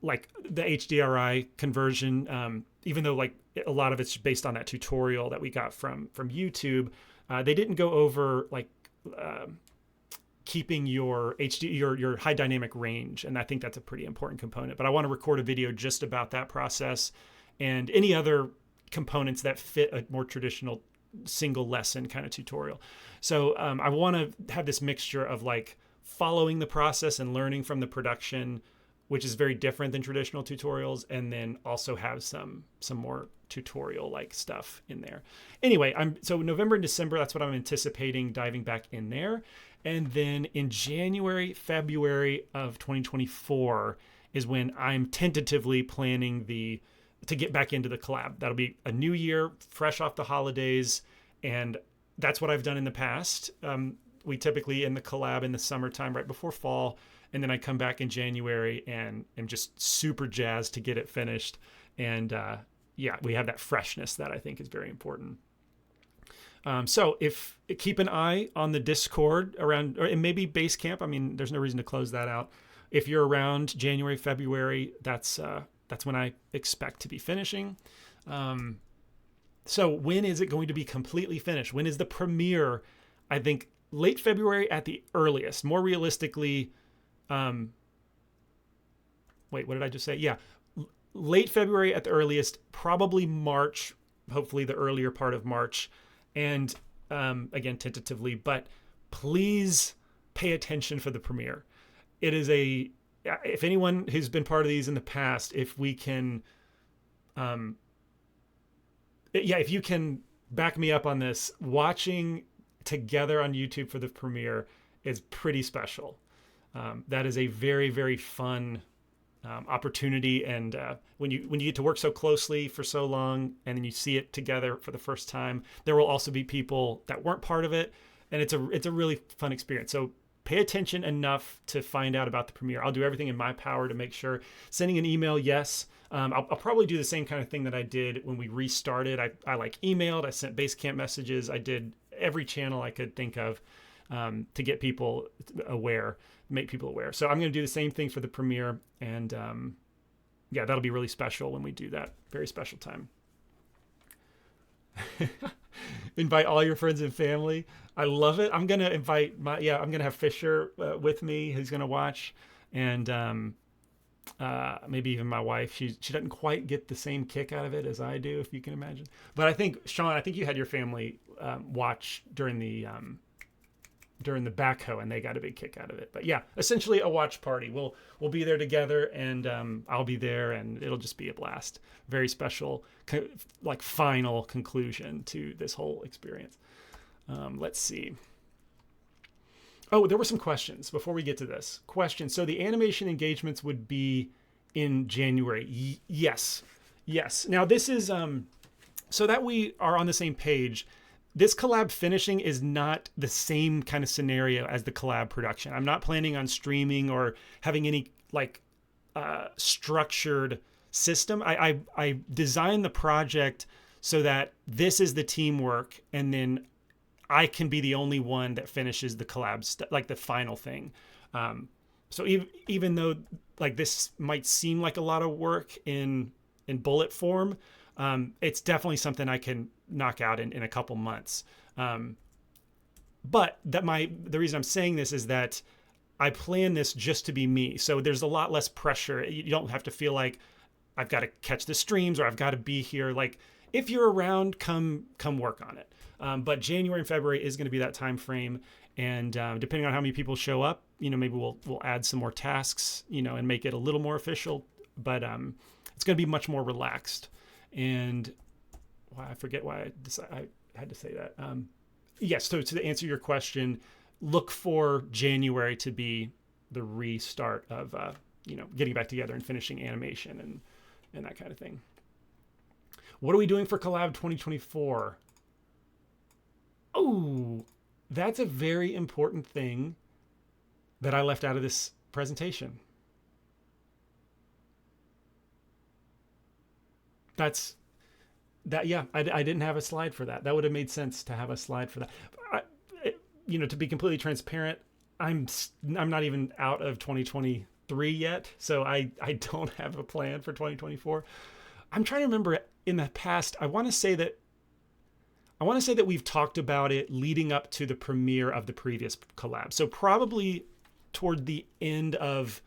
like the HDRI conversion, even though a lot of it's based on that tutorial that we got from YouTube. They didn't go over keeping your your high dynamic range, and I think that's a pretty important component. But I want to record a video just about that process and any other components that fit a more traditional single lesson kind of tutorial. So I want to have this mixture of following the process and learning from the production, which is very different than traditional tutorials, and then also have some more tutorial stuff in there. Anyway, so November and December, that's what I'm anticipating diving back in there. And then in January, February of 2024 is when I'm tentatively planning to get back into the collab. That'll be a new year, fresh off the holidays, and that's what I've done in the past. We typically in the collab in the summertime, right before fall, and then I come back in January and am just super jazzed to get it finished. And yeah, we have that freshness that I think is very important. So keep an eye on the Discord around, and maybe Basecamp. I mean, there's no reason to close that out. If you're around January, February, that's when I expect to be finishing. So when is it going to be completely finished? When is the premiere? I think late February at the earliest. More realistically, wait, what did I just say? Yeah, late February at the earliest, probably March, hopefully the earlier part of March. And again, tentatively, but please pay attention for the premiere. It is if anyone who's been part of these in the past, if we can, if you can back me up on this, watching together on YouTube for the premiere is pretty special. That is a very, very fun opportunity, and when you get to work so closely for so long and then you see it together for the first time, there will also be people that weren't part of it, and it's a really fun experience. So pay attention enough to find out about the premiere. I'll do everything in my power to make sure. Sending an email, yes. I'll probably do the same kind of thing that I did when we restarted. I emailed, I sent Basecamp messages, I did every channel I could think of to get people aware, make people aware. So I'm going to do the same thing for the premiere, and yeah, that'll be really special when we do that. Very special time. Invite all your friends and family. I love it. I'm going to invite I'm going to have Fisher with me, who's going to watch, and maybe even my wife. She doesn't quite get the same kick out of it as I do, if you can imagine. But I think, Sean, you had your family watch during the during the backhoe, and they got a big kick out of it. But yeah, essentially a watch party. We'll be there together, and I'll be there, and it'll just be a blast. Very special, like final conclusion to this whole experience. Let's see. Oh, there were some questions before we get to this. Questions. So the animation engagements would be in January. Yes. Now this is so that we are on the same page. This collab finishing is not the same kind of scenario as the collab production. I'm not planning on streaming or having any like structured system. I designed the project so that this is the teamwork, and then I can be the only one that finishes the collab, like the final thing. So even though like this might seem like a lot of work in bullet form, it's definitely something I can knock out in a couple months. But the reason I'm saying this is that I plan this just to be me. So there's a lot less pressure. You don't have to feel like I've got to catch the streams or I've got to be here. Like if you're around, come work on it. But January and February is going to be that time frame. And depending on how many people show up, maybe we'll add some more tasks, and make it a little more official. But it's going to be much more relaxed. And I forget why I had to say that. Yes, so to answer your question, look for January to be the restart of getting back together and finishing animation and that kind of thing. What are we doing for Collab 2024? Oh, that's a very important thing that I left out of this presentation. I didn't have a slide for that. That would have made sense to have a slide for that. To be completely transparent, I'm not even out of 2023 yet, so I don't have a plan for 2024. I'm trying to remember in the past. I want to say that we've talked about it leading up to the premiere of the previous collab. So probably towards the end of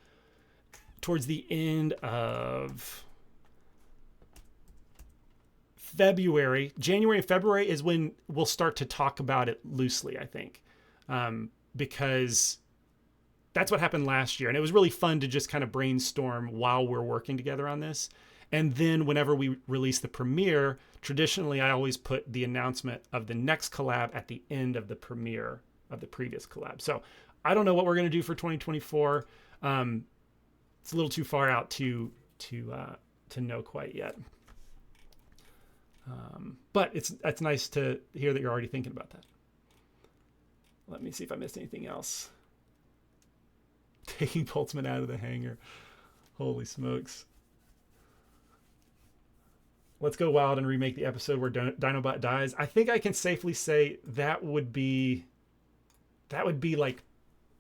February. January and February is when we'll start to talk about it loosely, I think, because that's what happened last year. And it was really fun to just kind of brainstorm while we're working together on this. And then whenever we release the premiere, traditionally, I always put the announcement of the next collab at the end of the premiere of the previous collab. So I don't know what we're going to do for 2024. It's a little too far out to know quite yet. But it's nice to hear that you're already thinking about that. Let me see if I missed anything else. Taking Boltzmann out of the hangar. Holy smokes. Let's go wild and remake the episode where Dinobot dies. I think I can safely say that would be like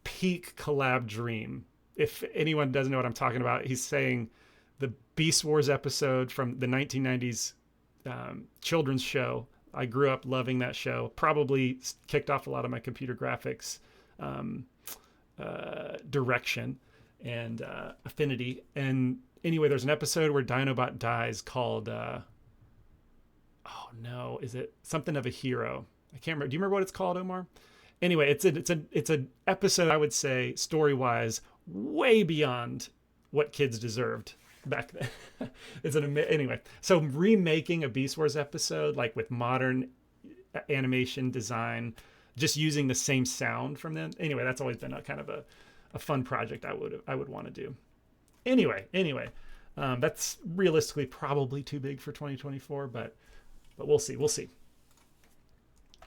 peak collab dream. If anyone doesn't know what I'm talking about, he's saying the Beast Wars episode from the 1990s children's show. I grew up loving that show. Probably kicked off a lot of my computer graphics direction and affinity. And anyway, there's an episode where Dinobot dies called is it something of a hero? I can't remember. Do you remember what it's called, Omar? Anyway, it's an episode, I would say, story-wise, way beyond what kids deserved back then. Anyway, so remaking a Beast Wars episode, like with modern animation design, just using the same sound from them. Anyway, that's always been a kind of a fun project I would want to do. Anyway, that's realistically probably too big for 2024, but we'll see.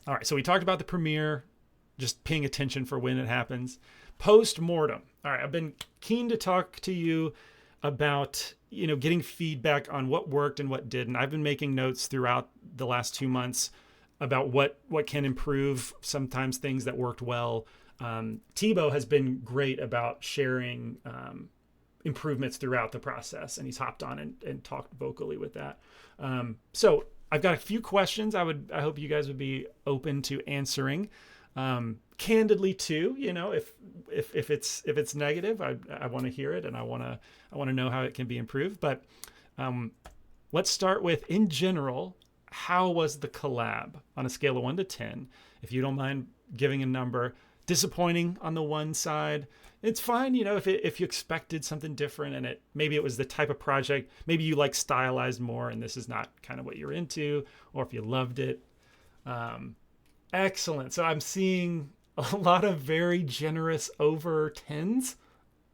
All right, so we talked about the premiere, just paying attention for when it happens. Post-mortem. All right, I've been keen to talk to you about, getting feedback on what worked and what didn't. I've been making notes throughout the last 2 months about what can improve, sometimes things that worked well. Tebow has been great about sharing improvements throughout the process, and he's hopped on and talked vocally with that. So I've got a few questions I hope you guys would be open to answering. Candidly too, if it's negative, I want to hear it, and I want to know how it can be improved. But let's start with, in general, how was the collab on a scale of 1 to 10? If you don't mind giving a number, disappointing on the one side. It's fine, you know, if you expected something different and maybe it was the type of project, maybe you like stylized more and this is not kind of what you're into, or if you loved it. Excellent. So I'm seeing a lot of very generous over 10s.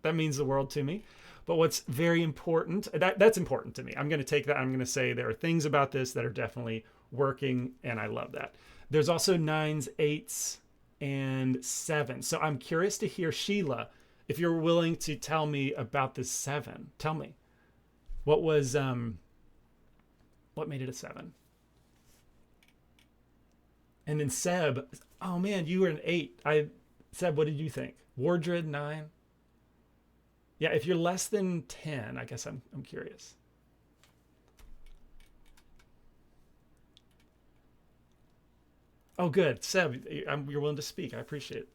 That means the world to me. But what's very important, that's important to me. I'm going to take that. I'm going to say there are things about this that are definitely working, and I love that. There's also 9s, 8s, and 7s. So I'm curious to hear, Sheila, if you're willing to tell me about this 7. Tell me. What made it a 7? And then Seb, oh man, you were an 8. Seb, what did you think? Wardred 9. Yeah, if you're less than 10, I guess I'm curious. Oh, good, Seb, you're willing to speak. I appreciate it.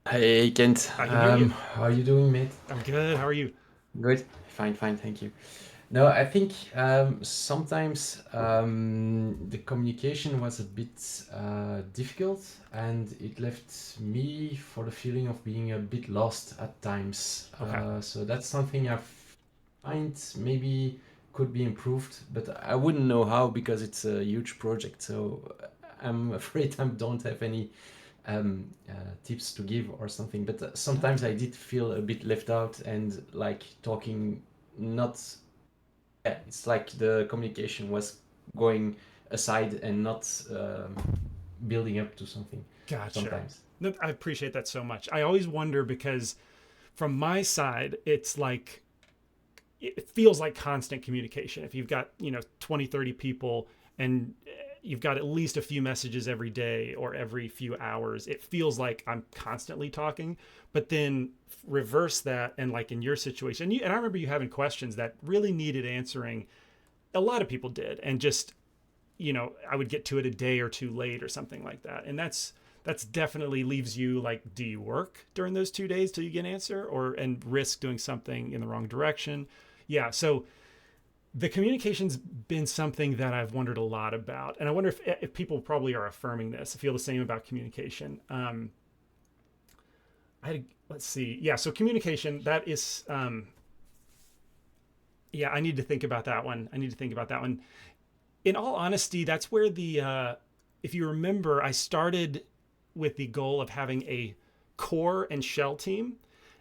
Hey Kent, I can hear you. how are you doing, mate? I'm good. How are you? Good? Fine, fine, thank you. No, I think sometimes the communication was a bit difficult, and it left me for the feeling of being a bit lost at times. Okay. So that's something I find maybe could be improved, but I wouldn't know how because it's a huge project. So I'm afraid I don't have any tips to give or something. But sometimes I did feel a bit left out and like talking not. Yeah, it's like the communication was going aside and not building up to something. Gotcha. Sometimes. No, I appreciate that so much. I always wonder because from my side, it's like it feels like constant communication. If you've got, 20, 30 people and you've got at least a few messages every day or every few hours, it feels like I'm constantly talking. But then reverse that, and like in your situation, and I remember you having questions that really needed answering. A lot of people did, and just, I would get to it a day or two late or something like that. And that's definitely leaves you like, do you work during those 2 days till you get an answer, or and risk doing something in the wrong direction? Yeah. So the communication's been something that I've wondered a lot about, and I wonder if people probably are affirming this, feel the same about communication. Let's see. Yeah. So communication, that is, yeah, I need to think about that one. In all honesty, that's where if you remember, I started with the goal of having a core and shell team,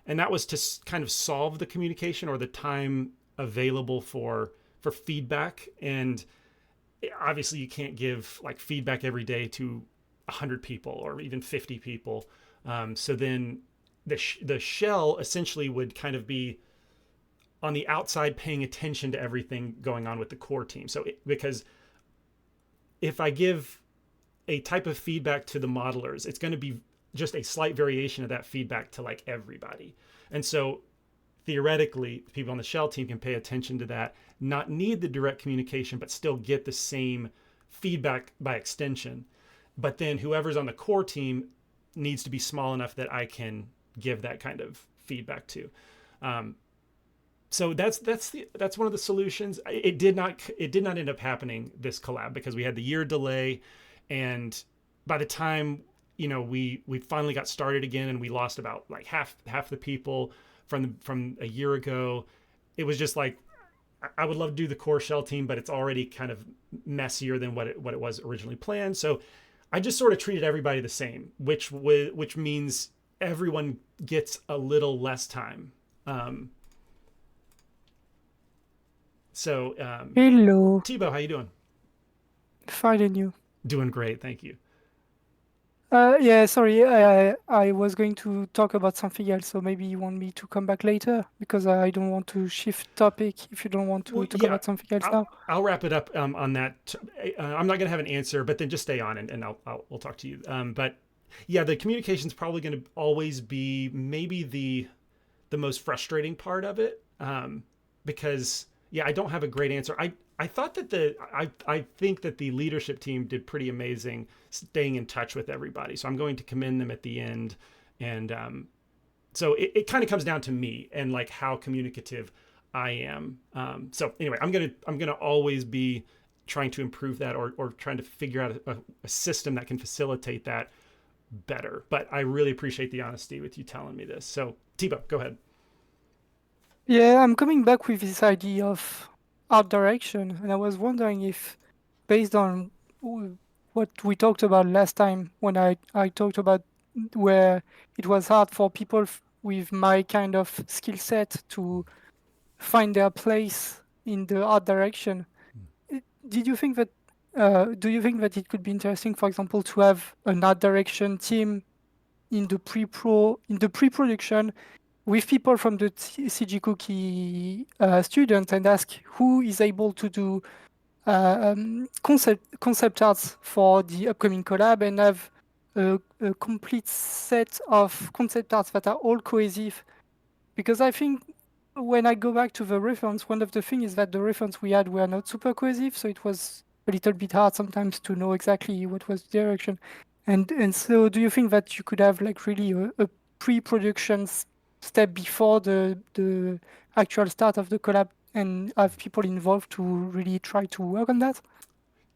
and that was to kind of solve the communication or the time available for feedback. And obviously, you can't give like feedback every day to 100 people or even 50 people. So then the shell essentially would kind of be on the outside paying attention to everything going on with the core team. So because if I give a type of feedback to the modelers, it's going to be just a slight variation of that feedback to like everybody. And so theoretically, people on the shell team can pay attention to that, not need the direct communication, but still get the same feedback by extension. But then whoever's on the core team needs to be small enough that I can give that kind of feedback to. So that's one of the solutions. It did not end up happening this collab because we had the year delay, and by the time we finally got started again, and we lost about like half the people from a year ago. It was just like, I would love to do the core shell team, but it's already kind of messier than what it was originally planned. So I just sort of treated everybody the same, which means everyone gets a little less time. Hello. Thibaut, how you doing? Fine, and you? Doing great, thank you. Yeah, sorry, I was going to talk about something else, so maybe you want me to come back later because I don't want to shift topic if you don't want to Well, talk yeah, about something else now. I'll wrap it up on that. I'm not going to have an answer, but then just stay on and we'll talk to you. But yeah, the communication's probably going to always be maybe the most frustrating part of it, because yeah, I don't have a great answer. I thought that I think that the leadership team did pretty amazing staying in touch with everybody. So I'm going to commend them at the end. And so it kind of comes down to me and like how communicative I am. So anyway, I'm gonna always be trying to improve that, or trying to figure out a system that can facilitate that better. But I really appreciate the honesty with you telling me this. So, Thibaut, go ahead. Yeah, I'm coming back with this idea of art direction, and I was wondering if, based on what we talked about last time, when I talked about where it was hard for people with my kind of skill set to find their place in the art direction. Did you think that? Do you think that it could be interesting, for example, to have an art direction team in the pre-production with people from the CG Cookie students and ask who is able to do concept arts for the upcoming collab and have a complete set of concept arts that are all cohesive? Because I think when I go back to the reference, one of the things is that the reference we had were not super cohesive, so it was a little bit hard sometimes to know exactly what was the direction. And so do you think that you could have like really a pre-production step before the actual start of the collab and have people involved to really try to work on that?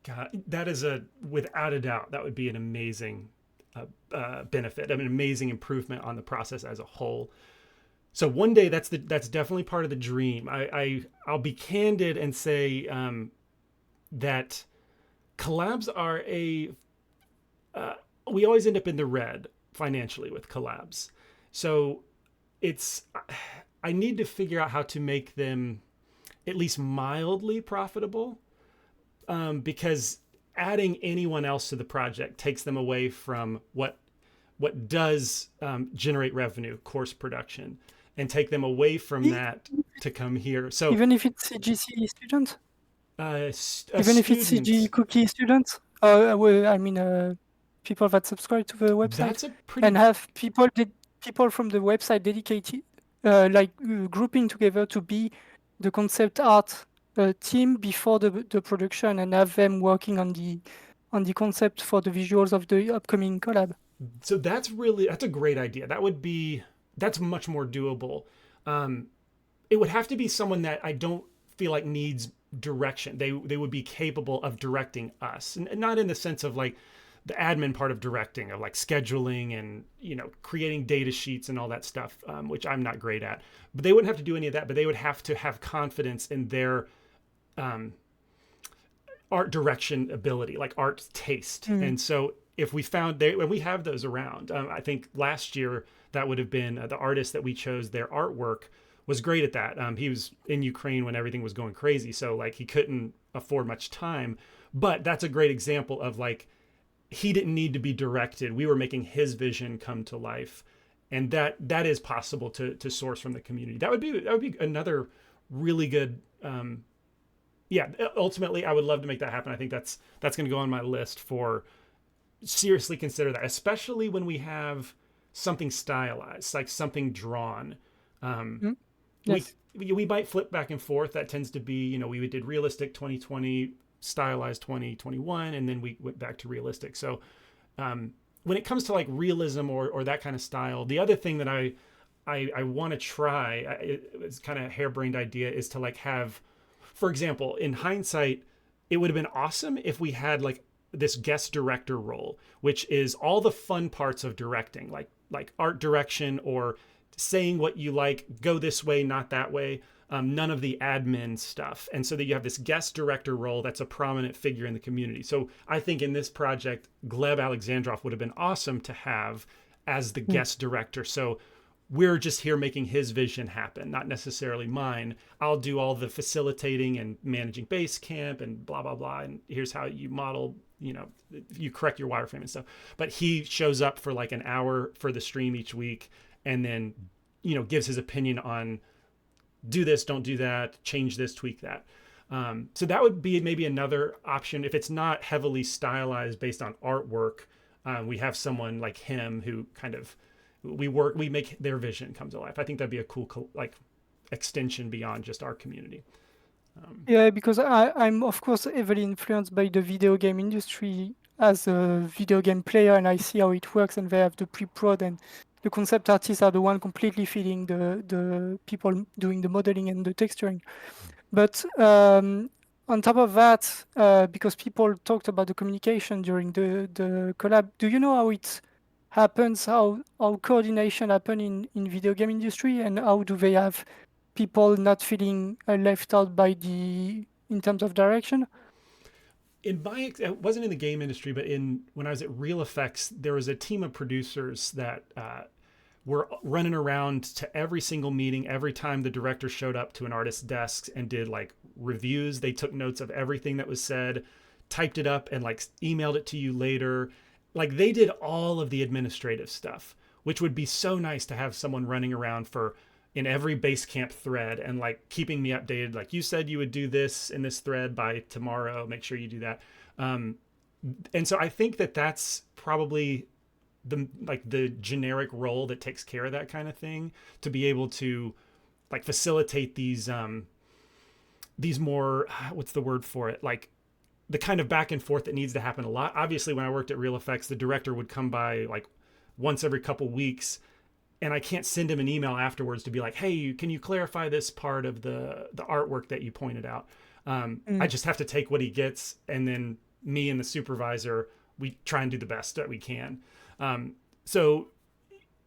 God, that is without a doubt, that would be an amazing benefit. I mean, amazing improvement on the process as a whole. So one day that's definitely part of the dream. I'll be candid and say that collabs are we always end up in the red financially with collabs. So it's I need to figure out how to make them at least mildly profitable, because adding anyone else to the project takes them away from what does generate revenue, course production, and take them away from that to come here. So Even if it's CGC student? a Even if it's CG student, Cookie student? Well, I mean, people that subscribe to the website that's a and pretty have people from the website dedicated, grouping together to be the concept art team before the production and have them working on the concept for the visuals of the upcoming collab. so that's a great idea. That's much more doable. Um, it would have to be someone that I don't feel like needs direction. They would be capable of directing us, and not in the sense of like the admin part of directing, of like scheduling and creating data sheets and all that stuff, which I'm not great at. But they wouldn't have to do any of that. But they would have to have confidence in their um, art direction ability, like art taste. And so if we found when we have those around, I think last year that would have been the artist that we chose. Their artwork was great at that. He was in Ukraine when everything was going crazy, so like he couldn't afford much time. But that's a great example of like he didn't need to be directed. We were making his vision come to life, and that is possible to source from the community. That would be another really good. Yeah, ultimately, I would love to make that happen. I think that's going to go on my list for seriously consider that, especially when we have something stylized, like something drawn. Um, Mm. we Yes. we might flip back and forth. That tends to be, we did realistic 2020, stylized 2021, and then we went back to realistic. So when it comes to like realism or that kind of style, the other thing that I want to try, it's kind of a harebrained idea, is to like have, for example, in hindsight, it would have been awesome if we had like this guest director role, which is all the fun parts of directing, like art direction or saying what you like, go this way, not that way. None of the admin stuff. And so that you have this guest director role that's a prominent figure in the community. So I think in this project, Gleb Alexandrov would have been awesome to have as the guest director. So we're just here making his vision happen, not necessarily mine. I'll do all the facilitating and managing base camp and blah, blah, blah. And here's how you model, you correct your wireframe and stuff. But he shows up for like an hour for the stream each week and then, gives his opinion on do this, don't do that, change this, tweak that. So that would be maybe another option. If it's not heavily stylized based on artwork, we have someone like him who kind of, we make their vision come to life. I think that'd be a cool like extension beyond just our community. Yeah, because I'm of course heavily influenced by the video game industry as a video game player, and I see how it works. And they have the pre-prod, and the concept artists are the one completely feeding the people doing the modeling and the texturing. But on top of that, because people talked about the communication during the collab, do you know how happens, how coordination happen in video game industry, and how do they have people not feeling left out by the in terms of direction? In my, it wasn't in the game industry, but in when I was at Real Effects, there was a team of producers that were running around to every single meeting. Every time the director showed up to an artist's desk and did like reviews, they took notes of everything that was said, typed it up, and like emailed it to you later. Like they did all of the administrative stuff, which would be so nice to have someone running around for in every Basecamp thread and like keeping me updated. Like you said, you would do this in this thread by tomorrow. Make sure you do that. And so I think that that's probably the generic role that takes care of that kind of thing, to be able to like facilitate these more, what's the word for it, like the kind of back and forth that needs to happen a lot. Obviously, when I worked at Real Effects, the director would come by like once every couple weeks, and I can't send him an email afterwards to be like, hey, can you clarify this part of the artwork that you pointed out. I just have to take what he gets, and then me and the supervisor, we try and do the best that we can. So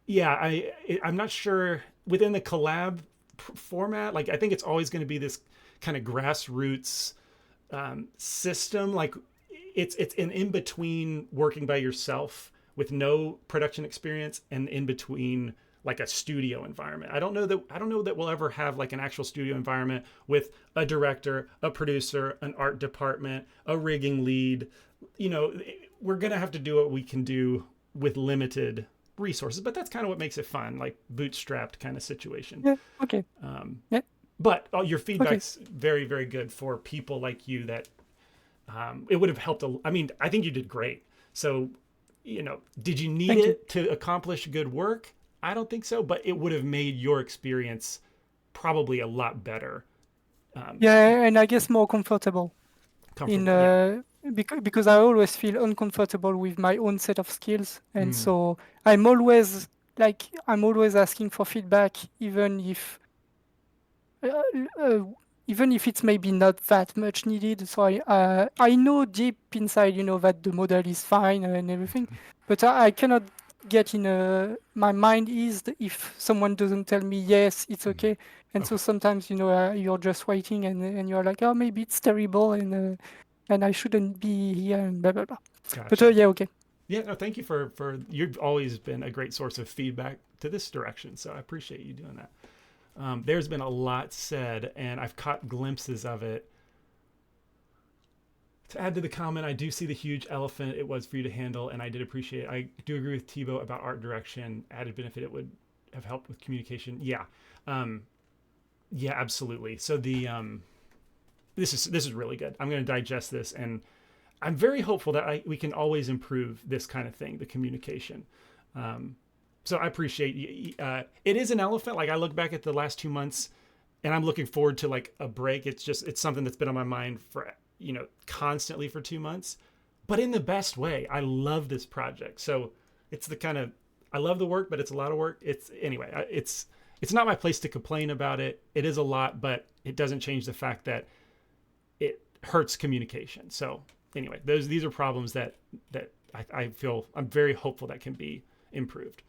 yeah, I'm not sure within the collab format. Like I think it's always going to be this kind of grassroots system. Like it's an in between working by yourself with no production experience and in between like a studio environment. I don't know that we'll ever have like an actual studio environment with a director, a producer, an art department, a rigging lead. You know, we're going to have to do what we can do with limited resources, but that's kind of what makes it fun, like bootstrapped kind of situation. Yeah. Okay. Yeah. But your feedback's very, very good for people like you that it would have helped. I mean, I think you did great. So, you know, did you need it to accomplish good work? I don't think so, but it would have made your experience probably a lot better. Yeah, and I guess more comfortable. Yeah. Because I always feel uncomfortable with my own set of skills, and so I'm always asking for feedback, uh, uh, even if it's maybe not that much needed. So I know deep inside, that the model is fine and everything, but I cannot get in my mind eased if someone doesn't tell me yes, it's okay. And so sometimes, you're just waiting and you're like, oh, maybe it's terrible and I shouldn't be here and blah blah blah. Gotcha. But yeah, okay. Yeah, no, thank you for you've always been a great source of feedback to this direction, so I appreciate you doing that. There's been a lot said, and I've caught glimpses of it. To add to the comment, I do see the huge elephant it was for you to handle, and I did appreciate it. I do agree with Thibaut about art direction. Added benefit, it would have helped with communication. Yeah. Yeah, absolutely. So this is really good. I'm going to digest this, and I'm very hopeful that we can always improve this kind of thing, the communication. So I appreciate it is an elephant. Like I look back at the last 2 months, and I'm looking forward to like a break. It's something that's been on my mind for constantly for 2 months, but in the best way. I love this project. So it's the kind of, I love the work, but it's a lot of work. It's not my place to complain about it. It is a lot, but it doesn't change the fact that it hurts communication. So anyway, these are problems that I feel I'm very hopeful that can be improved.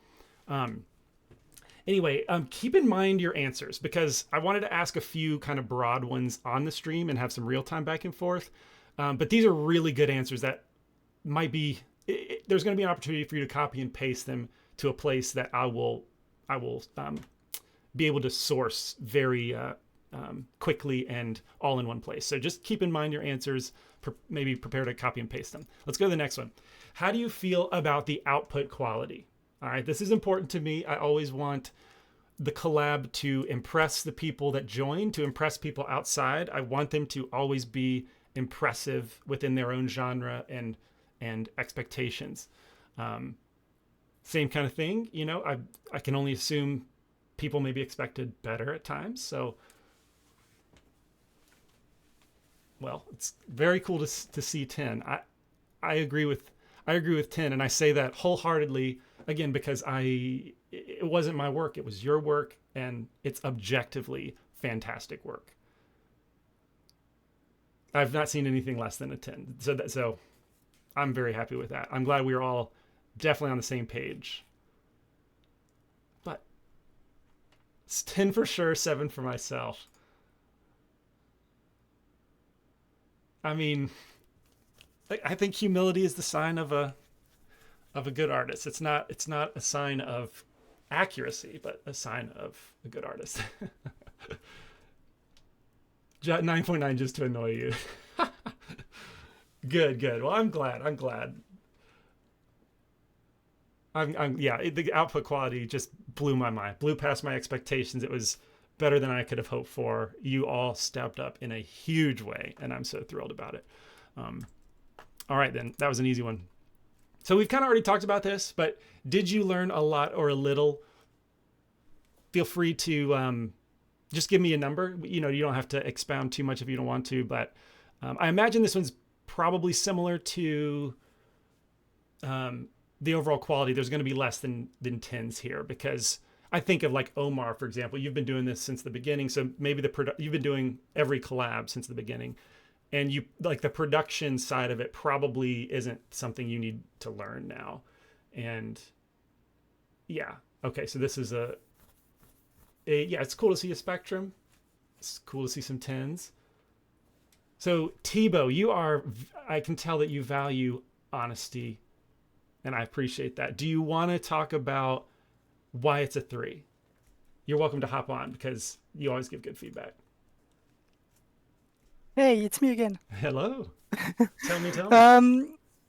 Keep in mind your answers, because I wanted to ask a few kind of broad ones on the stream and have some real time back and forth. But these are really good answers that might be, there's going to be an opportunity for you to copy and paste them to a place that I will be able to source very quickly and all in one place. So just keep in mind your answers, maybe prepare to copy and paste them. Let's go to the next one. How do you feel about the output quality? All right, this is important to me. I always want the collab to impress the people that join, to impress people outside. I want them to always be impressive within their own genre and expectations. Same kind of thing, I can only assume people may be expected better at times. So, well, it's very cool to see 10. I agree with 10, and I say that wholeheartedly. Again, because it wasn't my work, it was your work, and it's objectively fantastic work. I've not seen anything less than a 10. So I'm very happy with that. I'm glad we are all definitely on the same page. But it's 10 for sure, 7 for myself. I mean, I think humility is the sign of a good artist. It's not a sign of accuracy, but a sign of a good artist. 9.9 just to annoy you. Good, good. Well, I'm glad. I'm glad. Yeah, the output quality just blew my mind, blew past my expectations. It was better than I could have hoped for. You all stepped up in a huge way, and I'm so thrilled about it. Um, all right, then. That was an easy one. So we've kind of already talked about this, but did you learn a lot or a little? Feel free to just give me a number. You know, you don't have to expound too much if you don't want to, but I imagine this one's probably similar to the overall quality. There's going to be less than tens here because I think of like Omar, for example. You've been doing this since the beginning, so maybe you've been doing every collab since the beginning, and you like the production side of it probably isn't something you need to learn now. And yeah, okay, so this is yeah, it's cool to see a spectrum. It's cool to see some tens. So Tebow, I can tell that you value honesty, and I appreciate that. Do you want to talk about why it's a 3? You're welcome to hop on because you always give good feedback. Hey, it's me again. Hello. Tell me.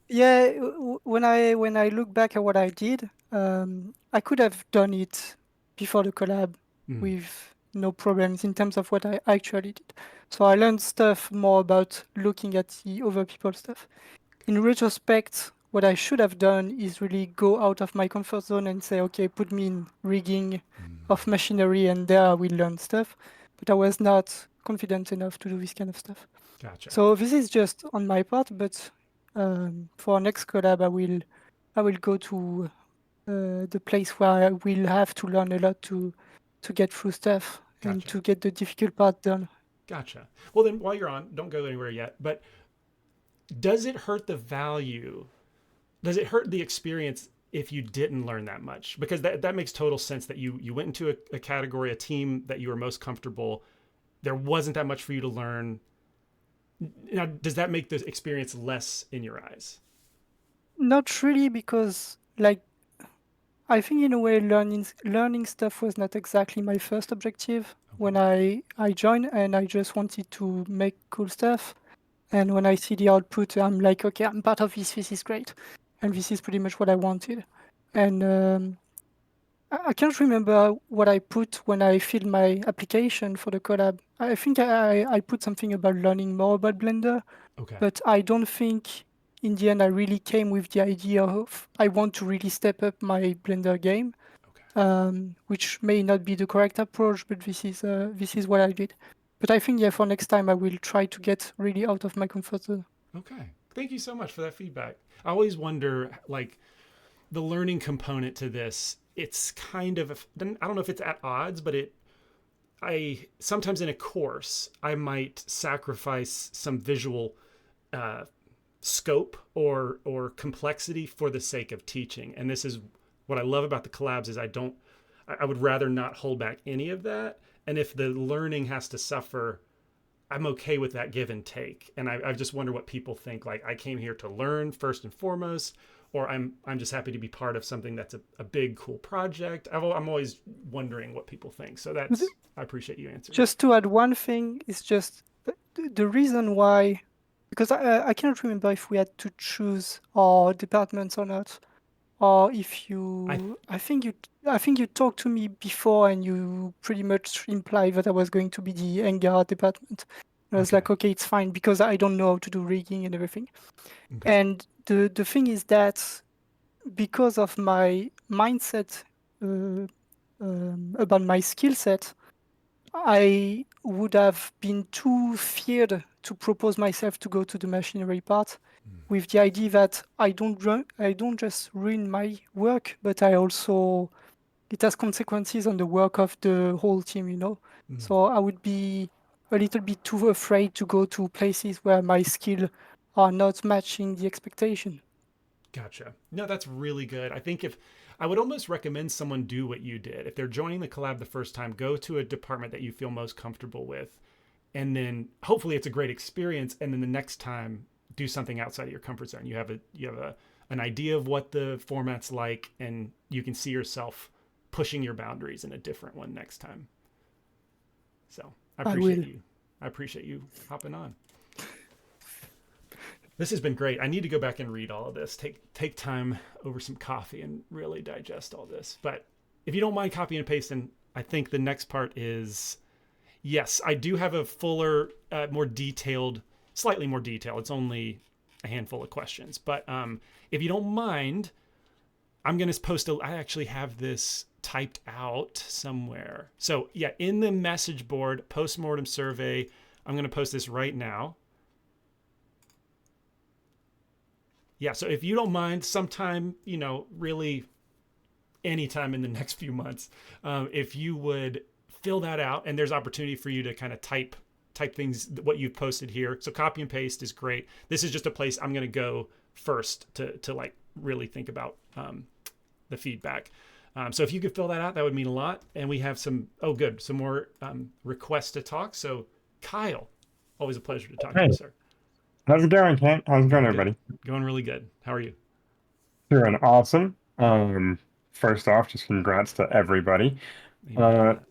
Yeah, when I look back at what I did, I could have done it before the collab with no problems in terms of what I actually did. So I learned stuff more about looking at the other people's stuff. In retrospect, what I should have done is really go out of my comfort zone and say, okay, put me in rigging of machinery, and there I will learn stuff. But I was not confident enough to do this kind of stuff. Gotcha. So this is just on my part, but for next collab, I will go to the place where I will have to learn a lot to get through stuff and Gotcha. to get the difficult part done. Gotcha. Well, then while you're on, don't go anywhere yet. But does it hurt the value? Does it hurt the experience if you didn't learn that much? Because that makes total sense that you went into a category, a team that you were most comfortable. There wasn't that much for you to learn. Now, does that make the experience less in your eyes? Not really, because like I think in a way learning stuff was not exactly my first objective when I joined, and I just wanted to make cool stuff. And when I see the output, I'm like, okay, I'm part of this. This is great, and this is pretty much what I wanted. And I can't remember what I put when I filled my application for the collab. I think I put something about learning more about Blender, Okay. but I don't think in the end I really came with the idea of I want to really step up my Blender game, which may not be the correct approach, but this is what I did. But I think, yeah, for next time I will try to get really out of my comfort zone. Okay. Thank you so much for that feedback. I always wonder, like, the learning component to this. It's kind of, I don't know if it's at odds, but I sometimes in a course I might sacrifice some visual scope or complexity for the sake of teaching. And this is what I love about the collabs is I would rather not hold back any of that. And if the learning has to suffer, I'm okay with that give and take. And I just wonder what people think. Like, I came here to learn first and foremost, or I'm just happy to be part of something that's a big, cool project. I'm always wondering what people think. So I appreciate you answering. Just to add one thing, is just the reason why, because I cannot remember if we had to choose our departments or not, or if you. I think you talked to me before, and you pretty much implied that I was going to be the Engar department. I was like, okay, it's fine because I don't know how to do rigging and everything. Okay. And the thing is that because of my mindset about my skill set, I would have been too feared to propose myself to go to the machinery part, with the idea that I don't just ruin my work, but it has consequences on the work of the whole team, you know. So I would be a little bit too afraid to go to places where my skill are not matching the expectation. Gotcha. No, that's really good. I think if I would almost recommend someone do what you did. If they're joining the collab the first time, go to a department that you feel most comfortable with. And then hopefully it's a great experience. And then the next time do something outside of your comfort zone. You have an idea of what the format's like, and you can see yourself pushing your boundaries in a different one next time. So I I appreciate will. you. I appreciate you hopping on. This has been great. I need to go back and read all of this. Take time over some coffee and really digest all this. But if you don't mind copying and pasting, I think the next part is yes, I do have a fuller, more detailed, slightly more detailed. It's only a handful of questions. But if you don't mind, I'm going to post I actually have this typed out somewhere. So yeah, in the message board, postmortem survey, I'm going to post this right now. Yeah, so if you don't mind, sometime, really anytime in the next few months, if you would fill that out, and there's opportunity for you to kind of type things, what you've posted here. So copy and paste is great. This is just a place I'm going to go first to like really think about the feedback. So if you could fill that out, that would mean a lot. And we have some more requests to talk. So Kyle, always a pleasure to talk to Hey, you, sir. how's it going, Kent? How's it going, Good. everybody? Going really good. How are you? Doing awesome. First off, just congrats to everybody. Amen to Uh, that.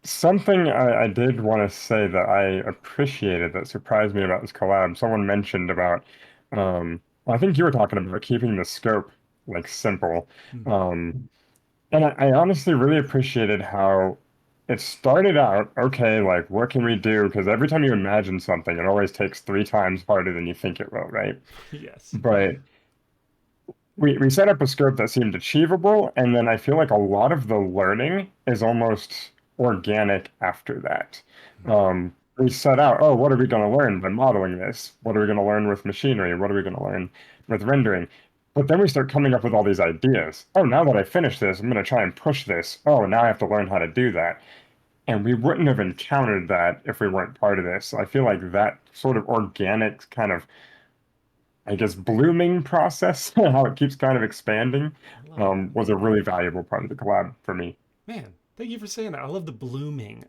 Something I did want to say that I appreciated that surprised me about this collab. Someone mentioned about, I think you were talking about keeping the scope like simple. Mm-hmm. Um, And I honestly really appreciated how it started out, okay, like what can we do? Because every time you imagine something, it always takes 3 times harder than you think it will, right? Yes. But we set up a scope that seemed achievable, and then I feel like a lot of the learning is almost organic after that. We set out, oh, what are we going to learn by modeling this? What are we going to learn with machinery? What are we going to learn with rendering? But then we start coming up with all these ideas. Oh, now that I finish this, I'm going to try and push this. Oh, now I have to learn how to do that. And we wouldn't have encountered that if we weren't part of this. So I feel like that sort of organic kind of, I guess, blooming process, how it keeps kind of expanding, I love it. was a really valuable part of the collab for me. Man, thank you for saying that. I love the blooming.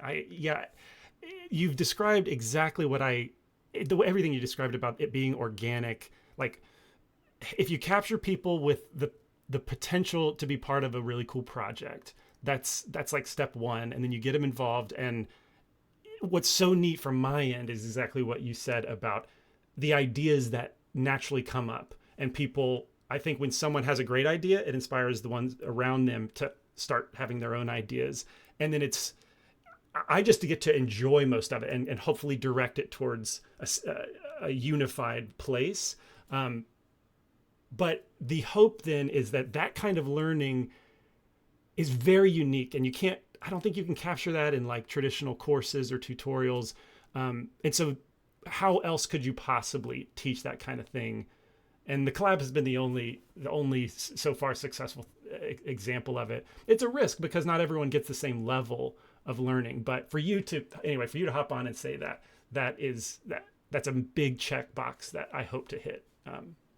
You've described exactly what everything you described about it being organic. Like if you capture people with the potential to be part of a really cool project, that's like step one, and then you get them involved. And what's so neat from my end is exactly what you said about the ideas that naturally come up. And people, I think when someone has a great idea, it inspires the ones around them to start having their own ideas. And then I just get to enjoy most of it, and hopefully direct it towards a unified place. But the hope then is that kind of learning is very unique, and I don't think you can capture that in like traditional courses or tutorials. And so how else could you possibly teach that kind of thing? And the collab has been the only so far successful example of it. It's a risk because not everyone gets the same level of learning, but for you to hop on and say that's a big checkbox that I hope to hit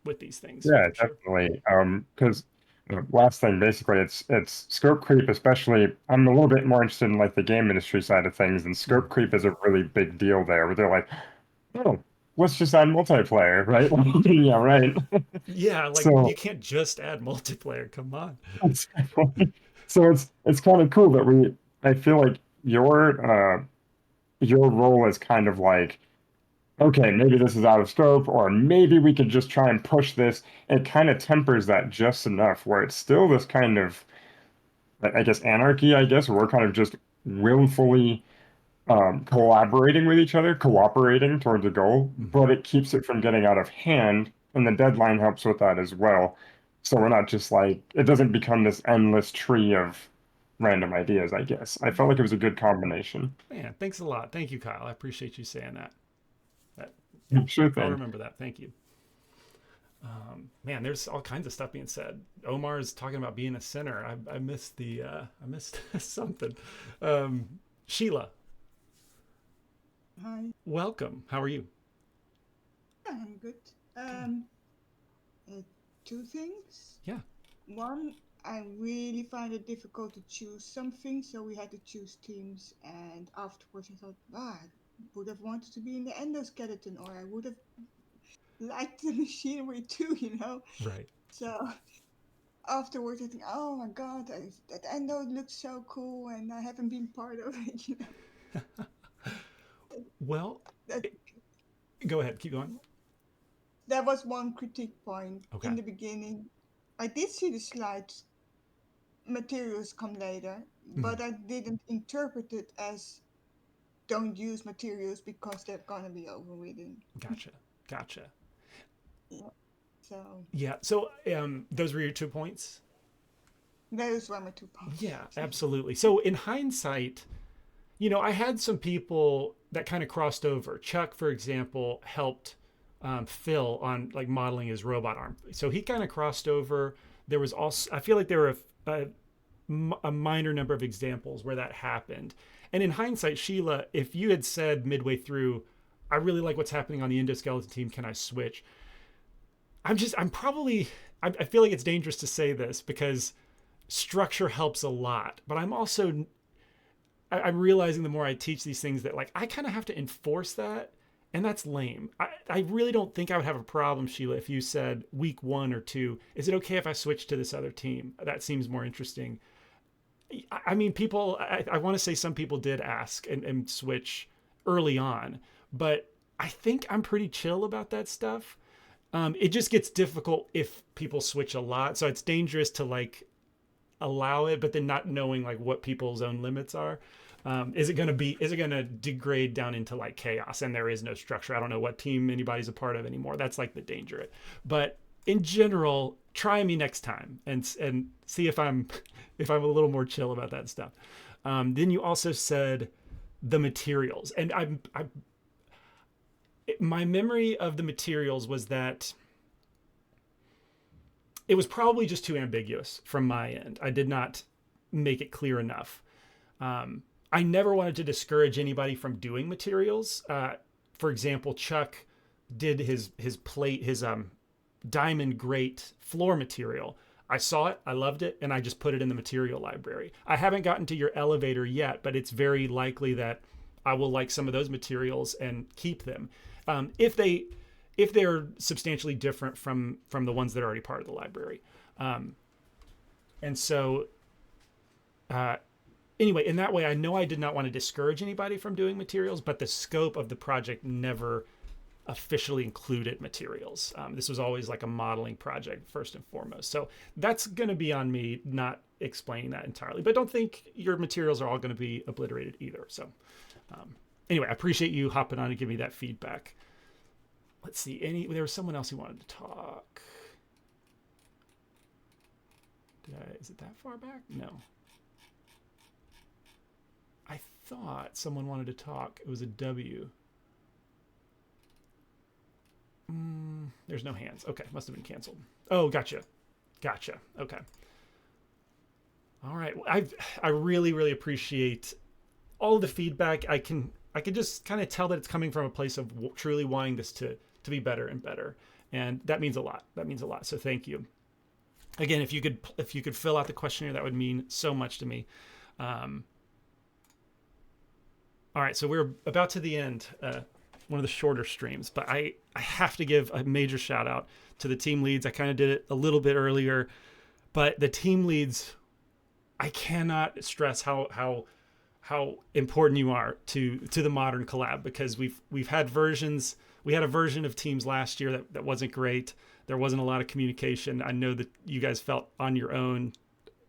with these things Yeah, for sure. definitely. Because last thing, basically, it's scope creep. Especially, I'm a little bit more interested in like the game industry side of things, and Mm. scope creep is a really big deal there, where they're like, oh, let's just add multiplayer, right? Yeah, right. Yeah, like you So, can't just add multiplayer. Come on. it's, so it's kind of cool that I feel like your role is kind of like, okay, maybe this is out of scope, or maybe we could just try and push this. It kind of tempers that just enough where it's still this kind of, I guess, anarchy, I guess, where we're kind of just willfully collaborating with each other, cooperating towards a goal, Mm-hmm. but it keeps it from getting out of hand, and the deadline helps with that as well. So we're not just like, it doesn't become this endless tree of random ideas, I guess. I felt like it was a good combination. Man, thanks a lot. Thank you, Kyle. I appreciate you saying that. Yeah, Sure I'll thing. remember that. Thank you. Man, there's all kinds of stuff being said. Omar is talking about being a sinner. I missed I missed something. Sheila, Hi, welcome. How are you? I'm good. Good. It two things. Yeah. One, I really find it difficult to choose something, so we had to choose teams. And afterwards, I thought, wow, I would have wanted to be in the endoskeleton, or I would have liked the machinery too, you know. Right. So afterwards, I think, oh my god, that endo looks so cool, and I haven't been part of it, you know. Well, That go ahead. Keep going. that was one critique point Okay. in the beginning. I did see the slides materials come later, but I didn't interpret it as don't use materials because they're gonna be overridden. Gotcha. Yeah. So Yeah. So those were your 2 points? those were my 2 points. Yeah, absolutely. So in hindsight, you know, I had some people that kind of crossed over. Chuck, for example, helped Phil on like modeling his robot arm. So he kind of crossed over. There was also, I feel like there were a minor number of examples where that happened. And in hindsight, Sheila, if you had said midway through, I really like what's happening on the endoskeleton team, can I switch? I feel like it's dangerous to say this because structure helps a lot, but I'm realizing the more I teach these things that like I kind of have to enforce that, and that's lame. I really don't think I would have a problem, Sheila, if you said week 1 or 2, is it okay if I switch to this other team? That seems more interesting. I mean, I want to say some people did ask and switch early on, but I think I'm pretty chill about that stuff. It just gets difficult if people switch a lot. So it's dangerous to like allow it, but then not knowing like what people's own limits are. Is it going to degrade down into like chaos and there is no structure? I don't know what team anybody's a part of anymore. That's like the danger. But in general, try me next time and see if I'm a little more chill about that stuff. Then you also said the materials, and my memory of the materials was that it was probably just too ambiguous from my end. I did not make it clear enough. I never wanted to discourage anybody from doing materials. For example, Chuck did his plate, his diamond grate floor material. I saw it, I loved it, and I just put it in the material library. I haven't gotten to your elevator yet, but it's very likely that I will like some of those materials and keep them. If they're substantially different from the ones that are already part of the library. And so anyway, in that way, I know I did not want to discourage anybody from doing materials, but the scope of the project never officially included materials. This was always like a modeling project first and foremost. So that's going to be on me not explaining that entirely, but don't think your materials are all going to be obliterated either. So anyway, I appreciate you hopping on and giving me that feedback. Let's see, there was someone else who wanted to talk. Is it that far back? No. I thought someone wanted to talk. It was a W. There's no hands. Okay, must have been canceled. Oh, gotcha. Okay. All right. I really appreciate all of the feedback. I can just kind of tell that it's coming from a place of truly wanting this to be better and better, and that means a lot. So thank you. Again, if you could fill out the questionnaire, that would mean so much to me. All right, so we're about to the end. One of the shorter streams, but I have to give a major shout out to the team leads. I kind of did it a little bit earlier, but the team leads, I cannot stress how important you are to the modern collab, because we've had versions. We had a version of teams last year that wasn't great. There wasn't a lot of communication. I know that you guys felt on your own,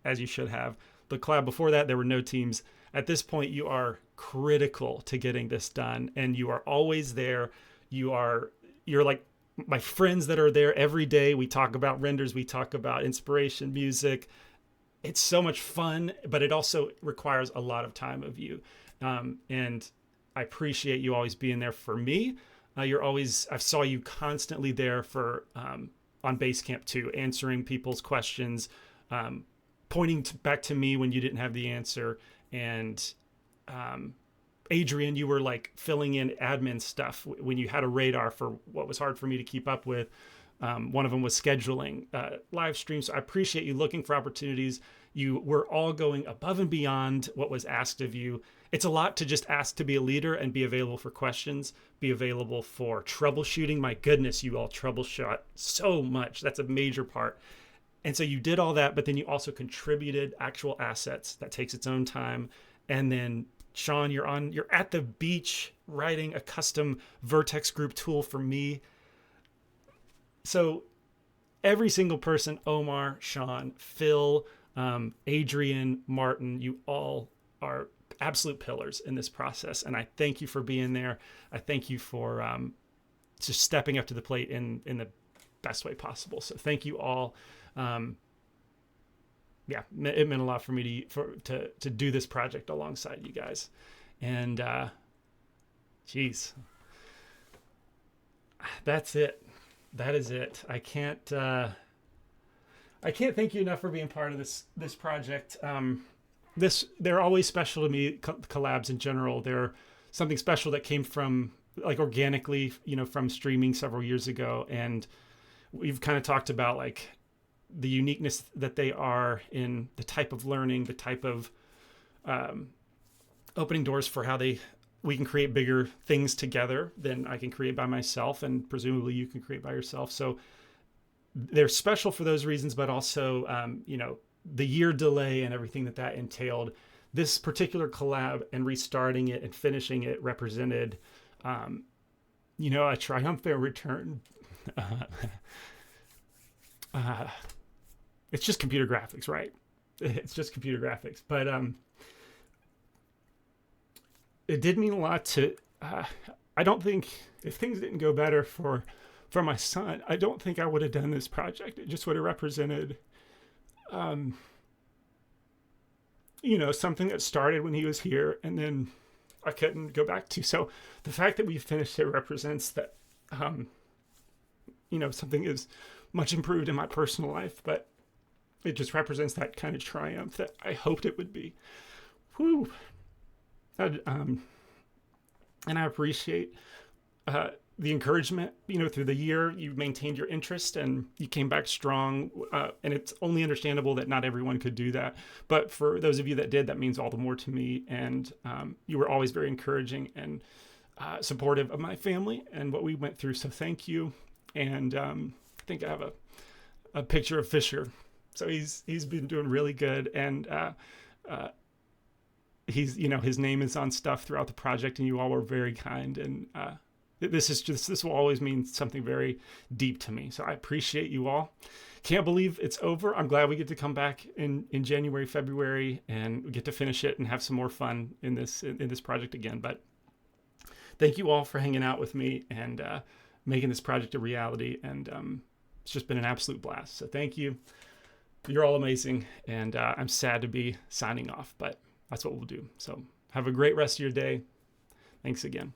as you should have. The collab before that, there were no teams. At this point, you are critical to getting this done, and you are always there. You're like my friends that are there every day. We talk about renders, we talk about inspiration, music. It's so much fun, but it also requires a lot of time of you. And I appreciate you always being there for me. I saw you constantly there for on Basecamp too, answering people's questions, pointing back to me when you didn't have the answer. And Adrian, you were like filling in admin stuff when you had a radar for what was hard for me to keep up with. One of them was scheduling live streams. So I appreciate you looking for opportunities. You were all going above and beyond what was asked of you. It's a lot to just ask to be a leader and be available for questions, be available for troubleshooting. My goodness, you all troubleshot so much. That's a major part. And so you did all that, but then you also contributed actual assets. That takes its own time. And then Sean, you're at the beach writing a custom Vertex group tool for me. So every single person, Omar, Sean, Phil, Adrian, Martin, you all are absolute pillars in this process. And I thank you for being there. I thank you for just stepping up to the plate in the best way possible. So thank you all. Yeah, it meant a lot for me to do this project alongside you guys. And geez, that's it. That is it. I can't thank you enough for being part of this project. They're always special to me. Collabs in general, they're something special that came from like organically, from streaming several years ago, and we've kind of talked about like the uniqueness that they are in the type of learning, the type of opening doors for how we can create bigger things together than I can create by myself, and presumably you can create by yourself. So they're special for those reasons, but also, the year delay and everything that entailed. This particular collab and restarting it and finishing it represented, a triumphant return. It's just computer graphics, right? It's just computer graphics. But it did mean a lot to, I don't think, if things didn't go better for my son, I don't think I would have done this project. It just would have represented, something that started when he was here and then I couldn't go back to. So the fact that we finished it represents that, something is much improved in my personal life, but it just represents that kind of triumph that I hoped it would be. Whew. And I appreciate the encouragement, through the year. You maintained your interest and you came back strong. And it's only understandable that not everyone could do that. But for those of you that did, that means all the more to me. And you were always very encouraging and supportive of my family and what we went through. So thank you. And I think I have a picture of Fisher. So he's been doing really good. And he's, his name is on stuff throughout the project, and you all were very kind. And this will always mean something very deep to me. So I appreciate you all. Can't believe it's over. I'm glad we get to come back in January, February, and we get to finish it and have some more fun in this project again. But thank you all for hanging out with me and making this project a reality. And it's just been an absolute blast. So thank you. You're all amazing. And I'm sad to be signing off, but that's what we'll do. So have a great rest of your day. Thanks again.